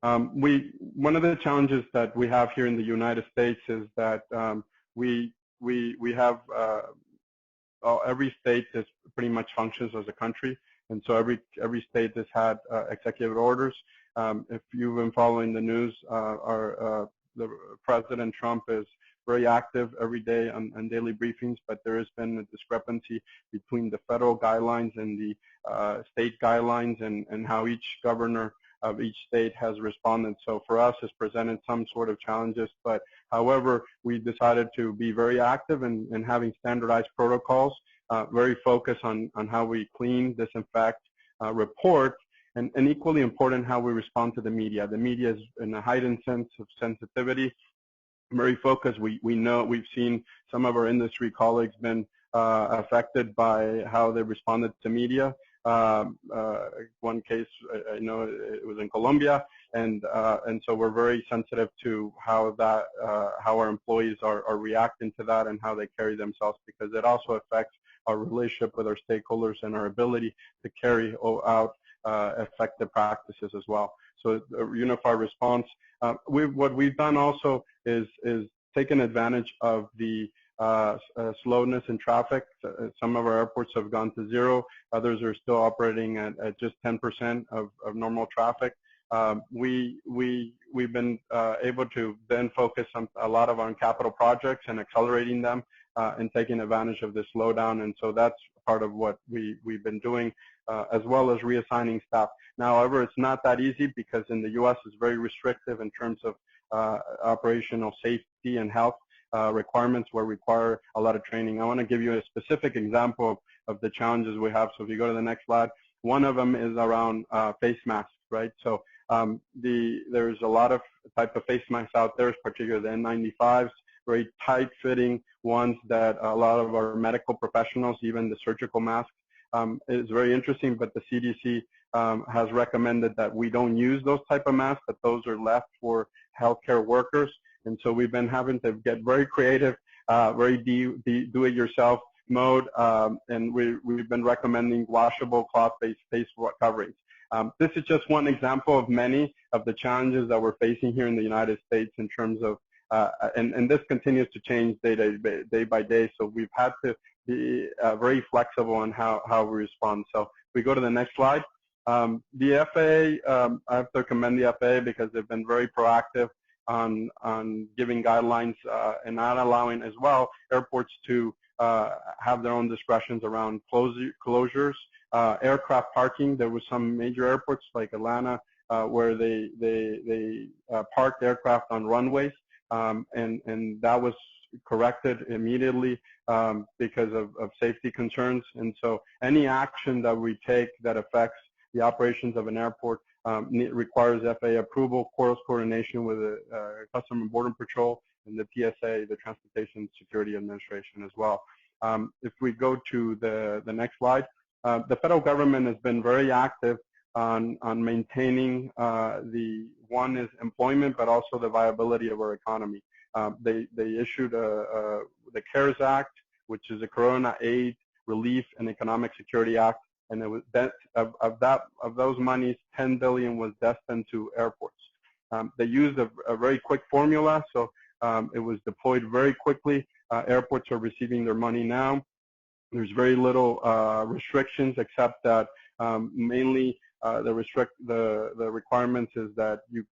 One of the challenges that we have here in the United States is that we have every state is pretty much functions as a country, and so every state has had executive orders. If you've been following the news, the President Trump is very active every day on daily briefings, but there has been a discrepancy between the federal guidelines and the state guidelines and how each governor of each state has responded. So for us, it's presented some sort of challenges, but however, we decided to be very active in having standardized protocols, very focused on how we clean, disinfect, report, and equally important how we respond to the media. The media is in a heightened sense of sensitivity, very focused. We know, we've seen some of our industry colleagues been affected by how they responded to media. One case, I know it was in Colombia, and so we're very sensitive to how our employees are reacting to that and how they carry themselves, because it also affects our relationship with our stakeholders and our ability to carry out effective practices as well. So a unified response. What we've done also is taken advantage of the slowness in traffic. Some of our airports have gone to zero. Others are still operating at just 10% of normal traffic. We've been able to then focus a lot on capital projects and accelerating them and taking advantage of this slowdown. And so that's part of what we've been doing, as well as reassigning staff. Now, however, it's not that easy because in the U.S. it's very restrictive in terms of operational safety and health requirements where require a lot of training. I want to give you a specific example of the challenges we have. So if you go to the next slide, one of them is around face masks, right? So there's a lot of type of face masks out there, particularly the N95s, very tight-fitting ones that a lot of our medical professionals, even the surgical masks, is very interesting, but the CDC has recommended that we don't use those type of masks, that those are left for healthcare workers. And so we've been having to get very creative, very do-it-yourself mode, and we've been recommending washable cloth-based face coverings. This is just one example of many of the challenges that we're facing here in the United States in terms of, and this continues to change day by day, so we've had to be very flexible on how we respond. So if we go to the next slide. The FAA, I have to commend the FAA because they've been very proactive on giving guidelines and not allowing as well airports to have their own discretions around closures, aircraft parking. There was some major airports like Atlanta where they parked aircraft on runways, and that was corrected immediately because of safety concerns. And so any action that we take that affects the operations of an airport requires FAA approval, close coordination with the Customs and Border Patrol and the TSA, the Transportation Security Administration as well. If we go to the next slide, the federal government has been very active on maintaining one is employment, but also the viability of our economy. They issued the CARES Act, which is the Corona Aid, Relief, and Economic Security Act. And it was of those monies, $10 billion was destined to airports. They used a very quick formula, so it was deployed very quickly. Airports are receiving their money now. There's very little restrictions, except that mainly the requirements is that you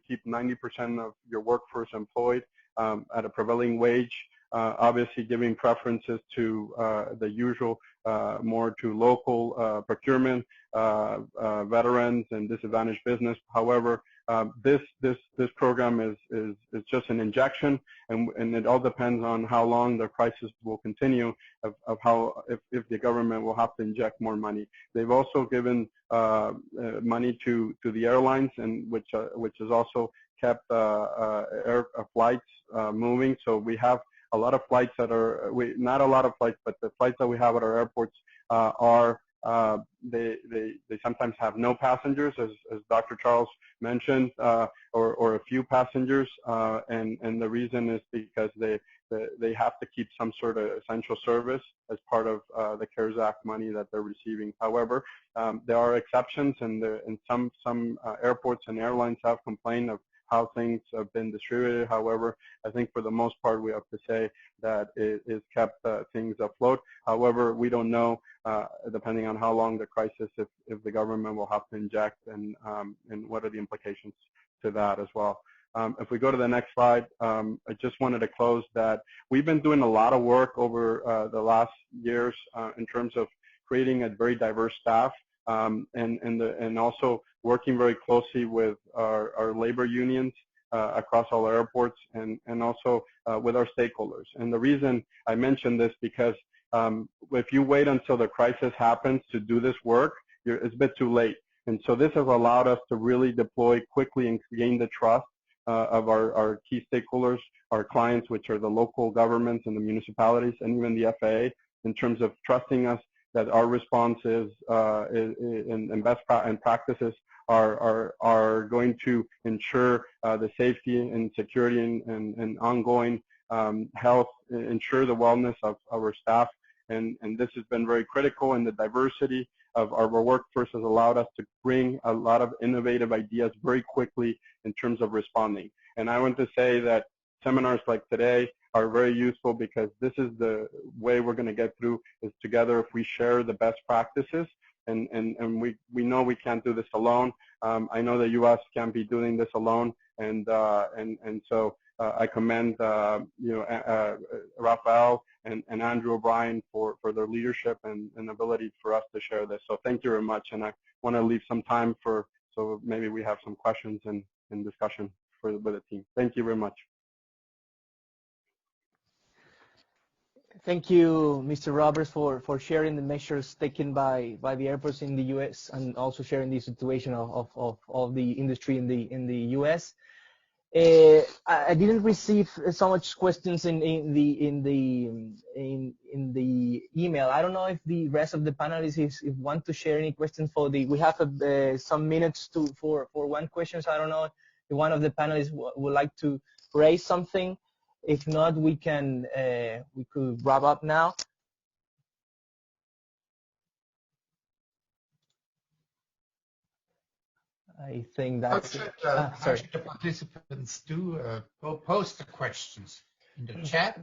keep 90% of your workforce employed at a prevailing wage. obviously giving preferences to the usual, more to local procurement, veterans and disadvantaged business. However, this program is just an injection, and it all depends on how long the crisis will continue, of how if the government will have to inject more money. They've also given money to the airlines, and which has also kept flights moving. So we have a lot of flights that are not a lot of flights, but the flights that we have at our airports are. They sometimes have no passengers, as Dr. Charles mentioned, or a few passengers, and the reason is because they have to keep some sort of essential service as part of the CARES Act money that they're receiving. However, there are exceptions, and some airports and airlines have complained of how things have been distributed. However, I think for the most part, we have to say that it has kept things afloat. However, we don't know, depending on how long the crisis, if the government will have to inject, and what are the implications to that as well. If we go to the next slide, I just wanted to close that we've been doing a lot of work over the last years in terms of creating a very diverse staff, and also working very closely with our labor unions across all our airports, and also with our stakeholders. And the reason I mention this, because if you wait until the crisis happens to do this work, it's a bit too late. And so this has allowed us to really deploy quickly and gain the trust of our key stakeholders, our clients, which are the local governments and the municipalities, and even the FAA, in terms of trusting us that our responses and best practices are going to ensure the safety and security and ongoing health, ensure the wellness of our staff. And this has been very critical, and the diversity of our workforce has allowed us to bring a lot of innovative ideas very quickly in terms of responding. And I want to say that seminars like today are very useful, because this is the way we're going to get through, is together if we share the best practices. And we know we can't do this alone. I know the U.S. can't be doing this alone, and so I commend Rafael and Andrew O'Brien for their leadership and ability for us to share this. So thank you very much, and I want to leave some time so maybe we have some questions and discussion with the team. Thank you very much. Thank you, Mr. Roberts, for sharing the measures taken by the airports in the U.S. and also sharing the situation of the industry in the U.S. I didn't receive so much questions in the email. I don't know if the rest of the panelists if want to share any questions for the. We have some minutes for one question. So I don't know if one of the panelists would like to raise something. If not, we could wrap up now. I think that's how should the participants do? Post the questions in the chat.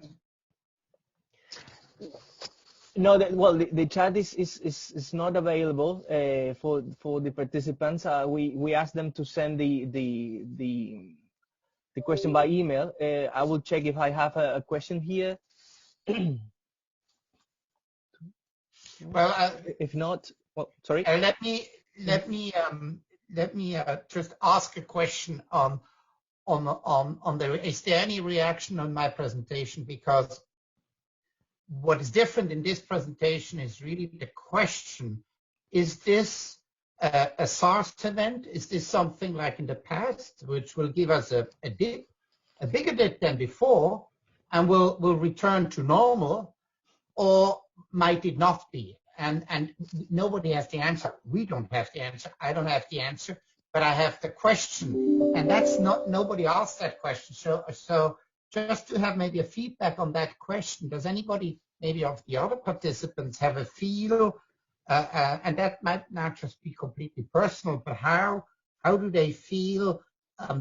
No, the chat is not available for the participants. We asked them to send the question by email. I will check if I have a question here. Well, if not, well, sorry. Let me just ask a question on is there any reaction on my presentation? Because what is different in this presentation is really the question: is this a SARS event? Is this something like in the past, which will give us a dip, a bigger dip than before, and will return to normal, or might it not be? And nobody has the answer. We don't have the answer. I don't have the answer, but I have the question, and that's not, nobody asked that question. So just to have maybe a feedback on that question, does anybody, maybe of the other participants, have a feel, and that might not just be completely personal, but how do they feel?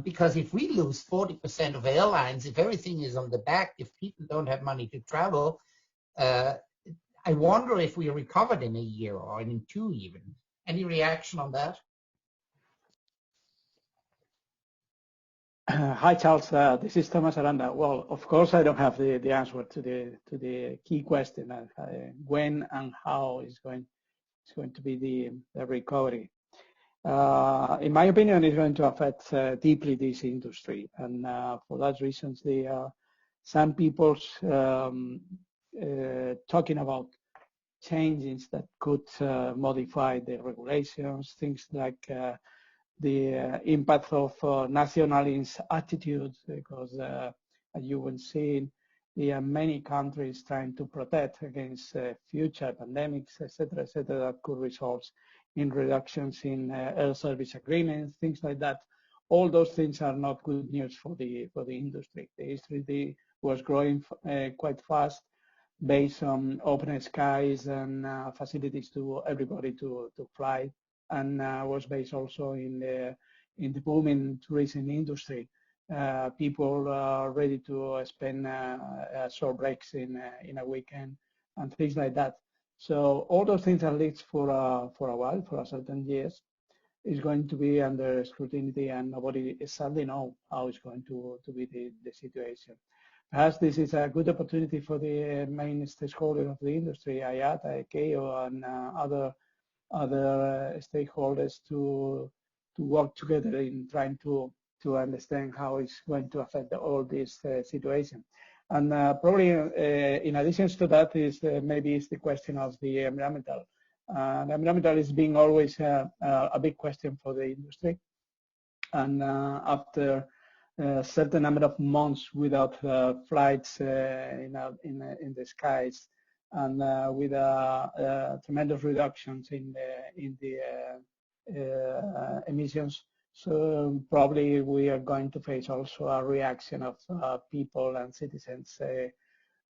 Because if we lose 40% of airlines, if everything is on the back, if people don't have money to travel, I wonder if we recovered in a year or in 2 even. Any reaction on that? Hi, Charles. This is Thomas Aranda. Well, of course, I don't have the answer to the key question when and how is going to be the recovery. In my opinion, it's going to affect deeply this industry, and for that reason, some people's talking about changes that could modify the regulations, things like the impact of nationalist attitudes, because as you will see, there are many countries trying to protect against future pandemics, etc., that could result in reductions in air service agreements, things like that. All those things are not good news for the industry. The industry was growing quite fast based on open skies and facilities to everybody to fly, and was based also in the booming tourism industry. People are ready to spend short breaks in a weekend and things like that. So all those things, at least for a while, for a certain years, is going to be under scrutiny, and nobody sadly know how it's going to be the situation. Perhaps this is a good opportunity for the main stakeholders of the industry, IATA, ICAO, and other stakeholders to work together in trying to understand how it's going to affect all this situation. And probably in addition to that is maybe it's the question of the environmental. Environmental is being always a big question for the industry. And after a certain number of months without flights in the skies, and with tremendous reductions in the emissions, so probably we are going to face also a reaction of people and citizens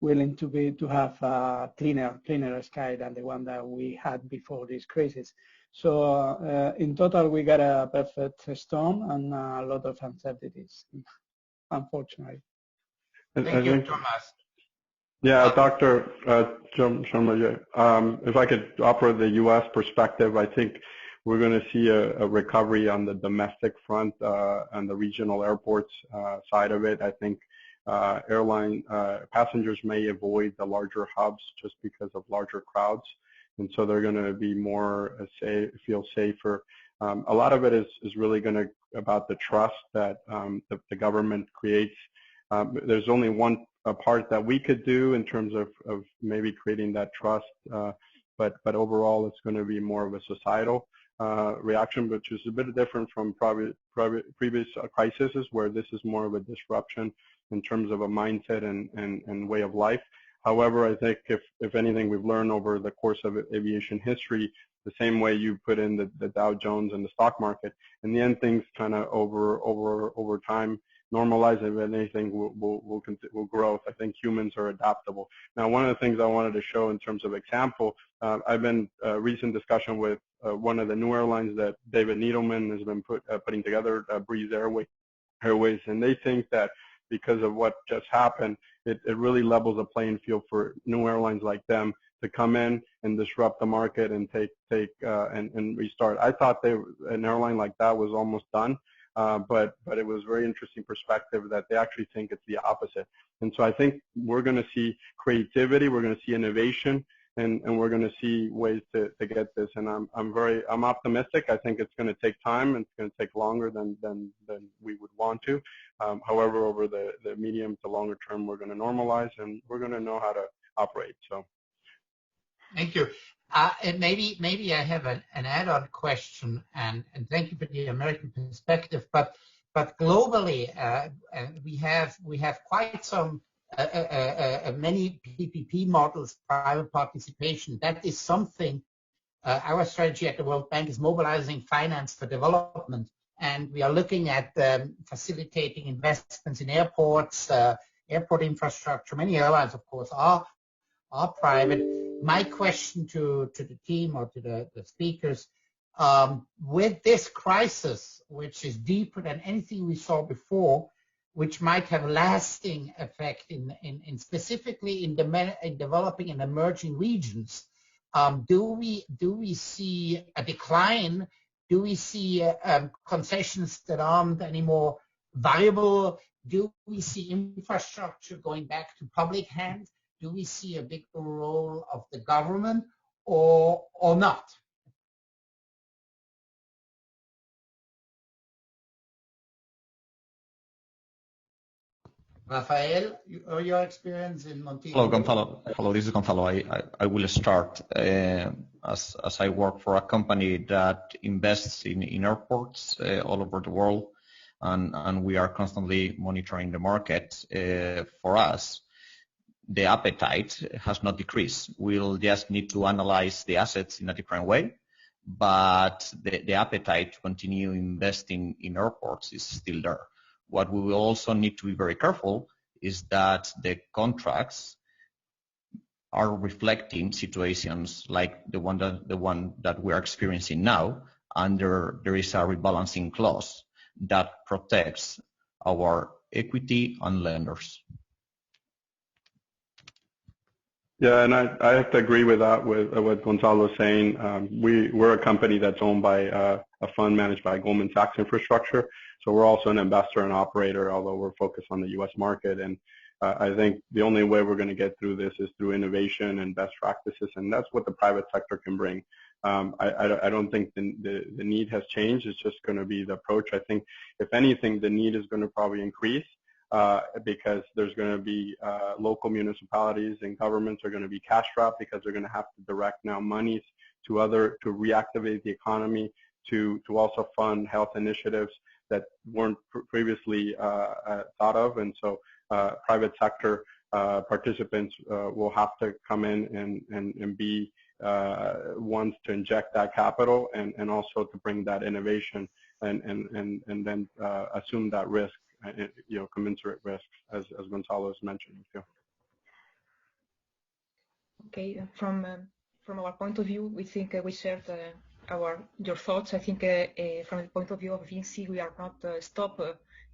willing to have a cleaner sky than the one that we had before this crisis. So in total, we got a perfect storm and a lot of uncertainties, unfortunately. Thank you, Thomas. Yeah, Dr. Sharma, if I could offer the U.S. perspective, I think we're going to see a recovery on the domestic front and the regional airports side of it. I think airline passengers may avoid the larger hubs just because of larger crowds, and so they're going to be more feel safer. A lot of it is really going to about the trust that the government creates. There's only one part that we could do in terms of maybe creating that trust, but overall it's going to be more of a societal reaction, which is a bit different from previous crises, where this is more of a disruption in terms of a mindset and way of life. However, I think if anything we've learned over the course of aviation history, the same way you put in the Dow Jones and the stock market, in the end things kind of over time normalize. If anything will grow. I think humans are adaptable. Now, one of the things I wanted to show in terms of example, I've been recent discussion with one of the new airlines that David Needleman has been putting together, Breeze Airways, and they think that because of what just happened, it really levels a playing field for new airlines like them to come in and disrupt the market and take and restart. I thought an airline like that was almost done, but it was very interesting perspective that they actually think it's the opposite. And so I think we're going to see creativity, we're going to see innovation, and we're going to see ways to get this. And I'm optimistic. I think it's going to take time, and it's going to take longer than we would want to. However, over the medium to longer term, we're going to normalize and we're going to know how to operate. So, thank you. And maybe I have an add-on question, and thank you for the American perspective. But globally, we have quite some many PPP models, private participation. That is something. Our strategy at the World Bank is mobilizing finance for development, and we are looking at facilitating investments in airports, airport infrastructure. Many airlines, of course, are private. My question to the team or to the speakers, with this crisis, which is deeper than anything we saw before, which might have a lasting effect in specifically in developing and emerging regions, do we see a decline? Do we see concessions that aren't anymore variable? Do we see infrastructure going back to public hands? Do we see a bigger role of the government or not? Rafael, your experience in Montego. Hello, Gonzalo. Hello, this is Gonzalo. I will start. As I work for a company that invests in airports all over the world, and we are constantly monitoring the market. For us, the appetite has not decreased. We'll just need to analyze the assets in a different way, but the appetite to continue investing in airports is still there. What we will also need to be very careful is that the contracts are reflecting situations like the one that we are experiencing now, and there is a rebalancing clause that protects our equity and lenders. Yeah, and I have to agree with that, with what Gonzalo is saying. We're a company that's owned by a fund managed by Goldman Sachs Infrastructure. So we're also an investor and operator, although we're focused on the U.S. market. And I think the only way we're going to get through this is through innovation and best practices, and that's what the private sector can bring. I don't think the need has changed. It's just going to be the approach. I think, if anything, the need is going to probably increase because there's going to be local municipalities and governments are going to be cash strapped because they're going to have to direct now monies to reactivate the economy, to also fund health initiatives that weren't previously thought of. And so private sector participants will have to come in and be ones to inject that capital and also to bring that innovation and then assume that risk, commensurate risks, as Gonzalo has mentioned. Okay, from our point of view, we think we shared your thoughts. I think from the point of view of VNC, we are not stopped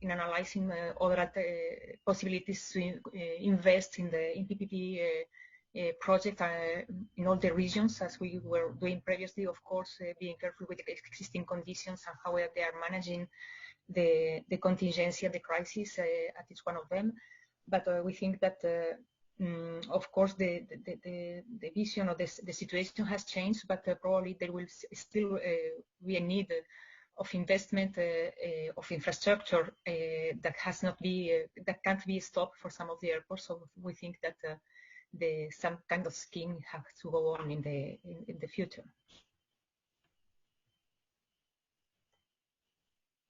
in analyzing other possibilities to invest in PPP project in all the regions, as we were doing previously. Of course, being careful with the existing conditions and how they are managing the contingency and the crisis at each one of them. But we think that of course the vision of the situation has changed, but probably there will still be a need of investment of infrastructure that can't be stopped for some of the airports. So we think that some kind of scheme has to go on in the future.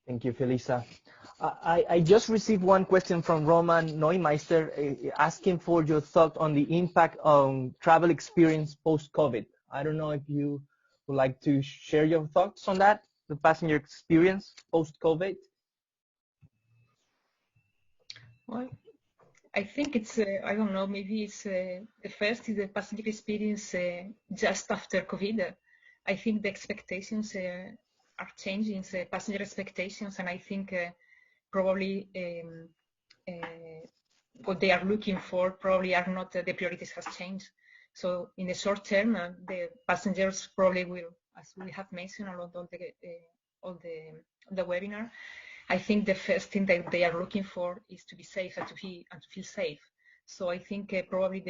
Thank you, Felisa. I just received one question from Roman Neumeister asking for your thought on the impact on travel experience post-COVID. I don't know if you would like to share your thoughts on that, the passenger experience post-COVID. Well, I think it's, I don't know, maybe it's the first is the passenger experience just after COVID. I think the expectations are changing, the passenger expectations, and I think probably what they are looking for probably are not, the priorities has changed. So in the short term, the passengers probably will, as we have mentioned along all the webinar, I think the first thing that they are looking for is to be safe and to feel safe. So I think probably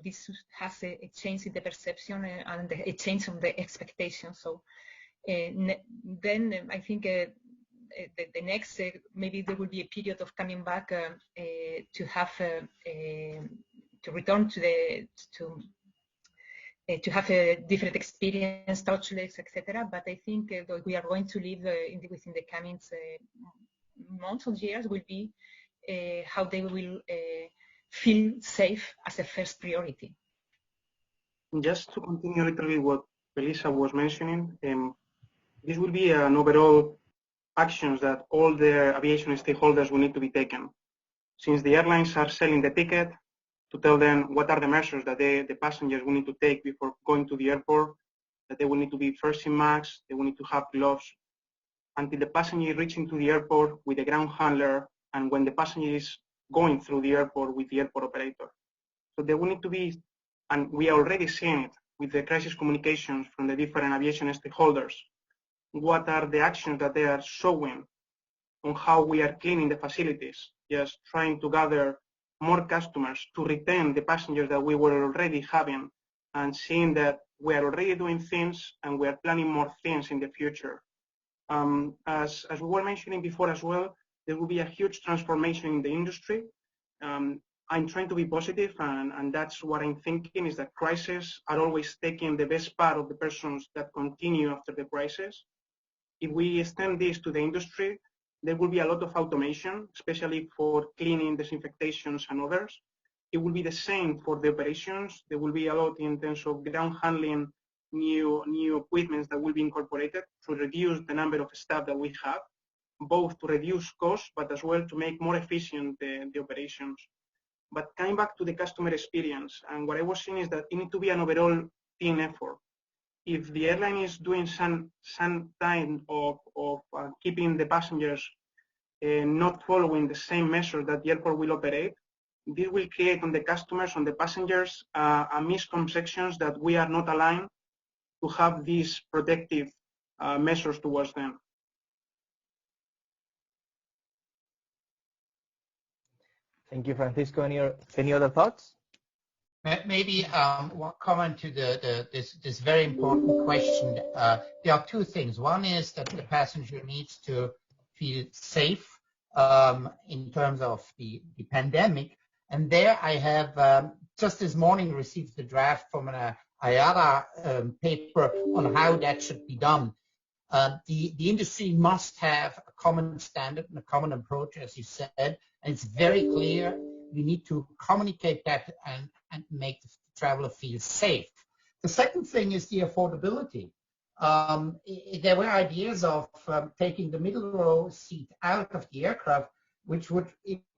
this has a change in the perception and a change on the expectation. So then I think the next, maybe there will be a period of coming back to have to return to have a different experience, touchless, etc. But I think that we are going to live within the coming months or years will be how they will feel safe as a first priority. Just to continue a little bit what Felisa was mentioning, this will be an overall actions that all the aviation stakeholders will need to be taken. Since the airlines are selling the ticket, to tell them what are the measures that the passengers will need to take before going to the airport, that they will need to be first in masks, they will need to have gloves, until the passenger is reaching to the airport with the ground handler, and when the passenger is going through the airport with the airport operator. So there will need to be, and we are already seeing it with the crisis communications from the different aviation stakeholders, what are the actions that they are showing on how we are cleaning the facilities, just trying to gather more customers to retain the passengers that we were already having, and seeing that we are already doing things and we are planning more things in the future. As we were mentioning before as well, there will be a huge transformation in the industry. I'm trying to be positive, and that's what I'm thinking, is that crises are always taking the best part of the persons that continue after the crisis. If we extend this to the industry, there will be a lot of automation, especially for cleaning, disinfectations, and others. It will be the same for the operations. There will be a lot in terms of ground handling, new equipment that will be incorporated to reduce the number of staff that we have, both to reduce costs, but as well to make more efficient the operations. But coming back to the customer experience, and what I was saying is that it needs to be an overall team effort. If the airline is doing some kind of keeping the passengers not following the same measure that the airport will operate, this will create on the customers, on the passengers, a misconceptions that we are not aligned to have these protective measures towards them. Thank you, Francisco. Any other thoughts? Maybe one comment to this very important question. There are two things. One is that the passenger needs to feel safe in terms of the pandemic. And there I have just this morning received the draft from an IATA paper on how that should be done. The industry must have a common standard and a common approach, as you said, and it's very clear. We need to communicate that and make the traveler feel safe. The second thing is the affordability. There were ideas of taking the middle row seat out of the aircraft, which would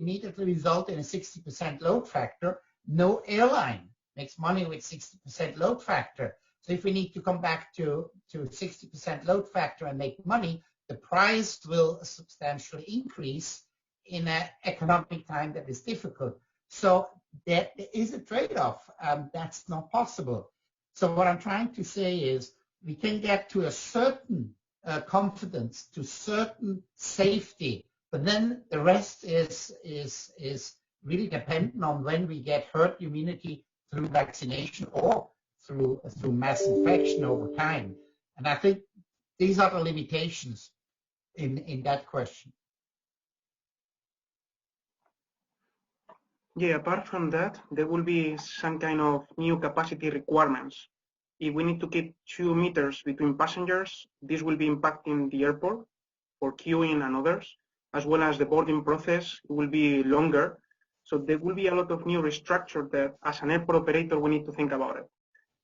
immediately result in a 60% load factor. No airline makes money with 60% load factor. So if we need to come back to 60% load factor and make money, the price will substantially increase in an economic time that is difficult. So there is a trade-off. That's not possible. So what I'm trying to say is we can get to a certain confidence, to certain safety, but then the rest is really dependent on when we get herd immunity through vaccination or through mass infection over time. And I think these are the limitations in that question. Yeah, apart from that, there will be some kind of new capacity requirements. If we need to keep 2 meters between passengers, this will be impacting the airport for queuing and others, as well as the boarding process will be longer. So there will be a lot of new restructure that as an airport operator, we need to think about it.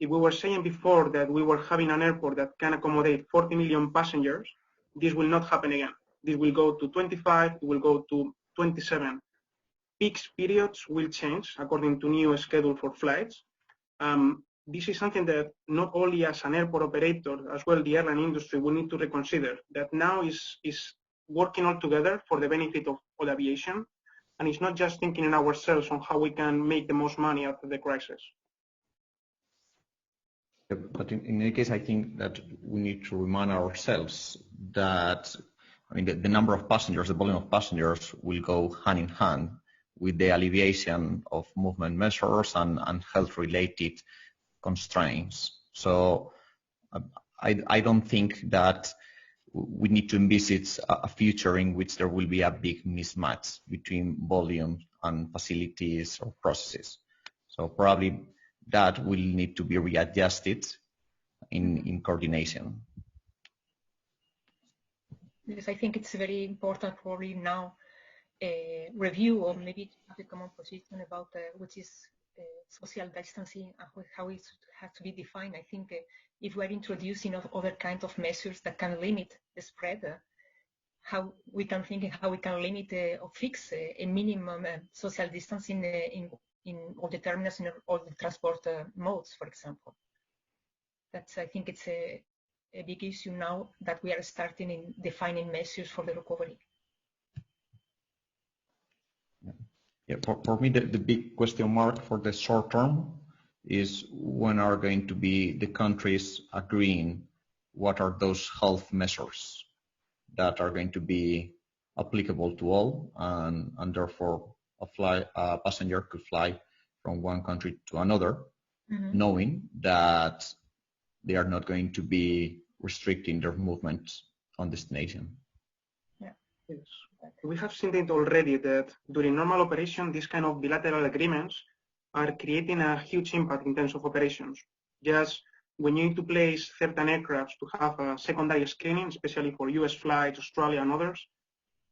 If we were saying before that we were having an airport that can accommodate 40 million passengers, this will not happen again. This will go to 25, it will go to 27. Peak periods will change according to new schedule for flights. This is something that not only as an airport operator, as well the airline industry will need to reconsider, that now is working all together for the benefit of all aviation, and it's not just thinking in ourselves on how we can make the most money out of the crisis. But in any case, I think that we need to remind ourselves that the number of passengers, the volume of passengers will go hand in hand with the alleviation of movement measures and health-related constraints. So I don't think that we need to envisage a future in which there will be a big mismatch between volume and facilities or processes. So probably that will need to be readjusted in coordination. Yes, I think it's very important for you now review or maybe have a common position about which is social distancing and how it has to be defined. I think if we're introducing other kinds of measures that can limit the spread, how we can think and how we can limit or fix a minimum social distancing in all the terminals, in all the transport modes, for example. I think it's a big issue now that we are starting in defining measures for the recovery. Yeah, for me, the big question mark for the short term is when are going to be the countries agreeing what are those health measures that are going to be applicable to all, and therefore a passenger could fly from one country to another, knowing that they are not going to be restricting their movement on destination. Yeah. Yes. We have seen it already that during normal operation, these kind of bilateral agreements are creating a huge impact in terms of operations. Just when you need to place certain aircrafts to have a secondary screening, especially for US flights, Australia and others,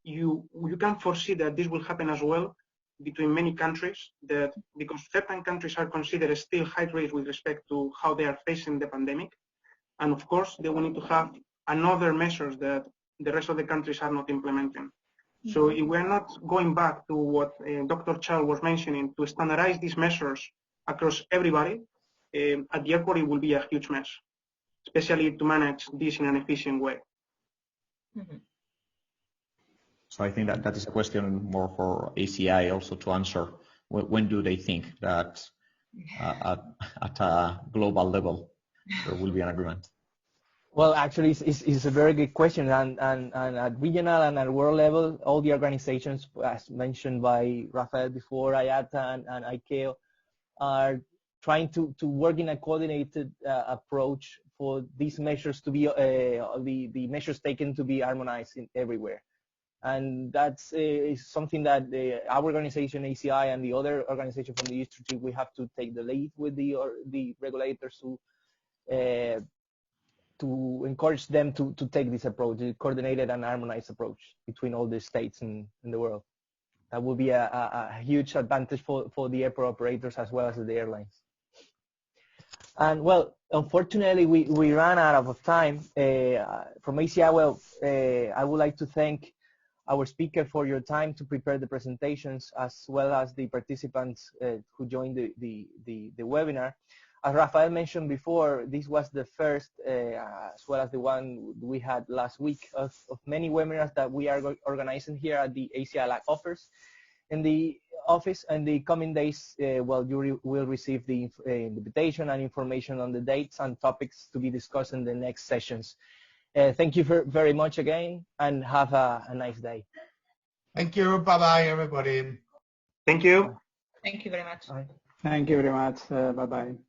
you can foresee that this will happen as well between many countries, that because certain countries are considered still high risk with respect to how they are facing the pandemic. And of course, they will need to have another measures that the rest of the countries are not implementing. So if we're not going back to what Dr. Chow was mentioning, to standardize these measures across everybody, at the airport, it will be a huge mess, especially to manage this in an efficient way. So I think that is a question more for ACI also to answer. When do they think that at a global level there will be an agreement? Well, actually, it's a very good question, and at regional and at world level, all the organizations, as mentioned by Rafael before, IATA and ICAO, are trying to work in a coordinated approach for these measures to be the measures taken to be harmonized everywhere. And that's something that our organization, ACI, and the other organization from the industry, we have to take the lead with the regulators to encourage them to take this approach, a coordinated and harmonized approach between all the states in the world. That will be a huge advantage for the airport operators as well as the airlines. And well, unfortunately, we ran out of time. From ACI, well, I would like to thank our speaker for your time to prepare the presentations, as well as the participants who joined the webinar. As Rafael mentioned before, this was the first, as well as the one we had last week, of many webinars that we are organizing here at the ACI LAC office. In the office, and the coming days, well, you will receive the invitation and information on the dates and topics to be discussed in the next sessions. Thank you very much again, and have a nice day. Thank you. Bye-bye, everybody. Thank you. Thank you very much. Thank you very much. Bye-bye.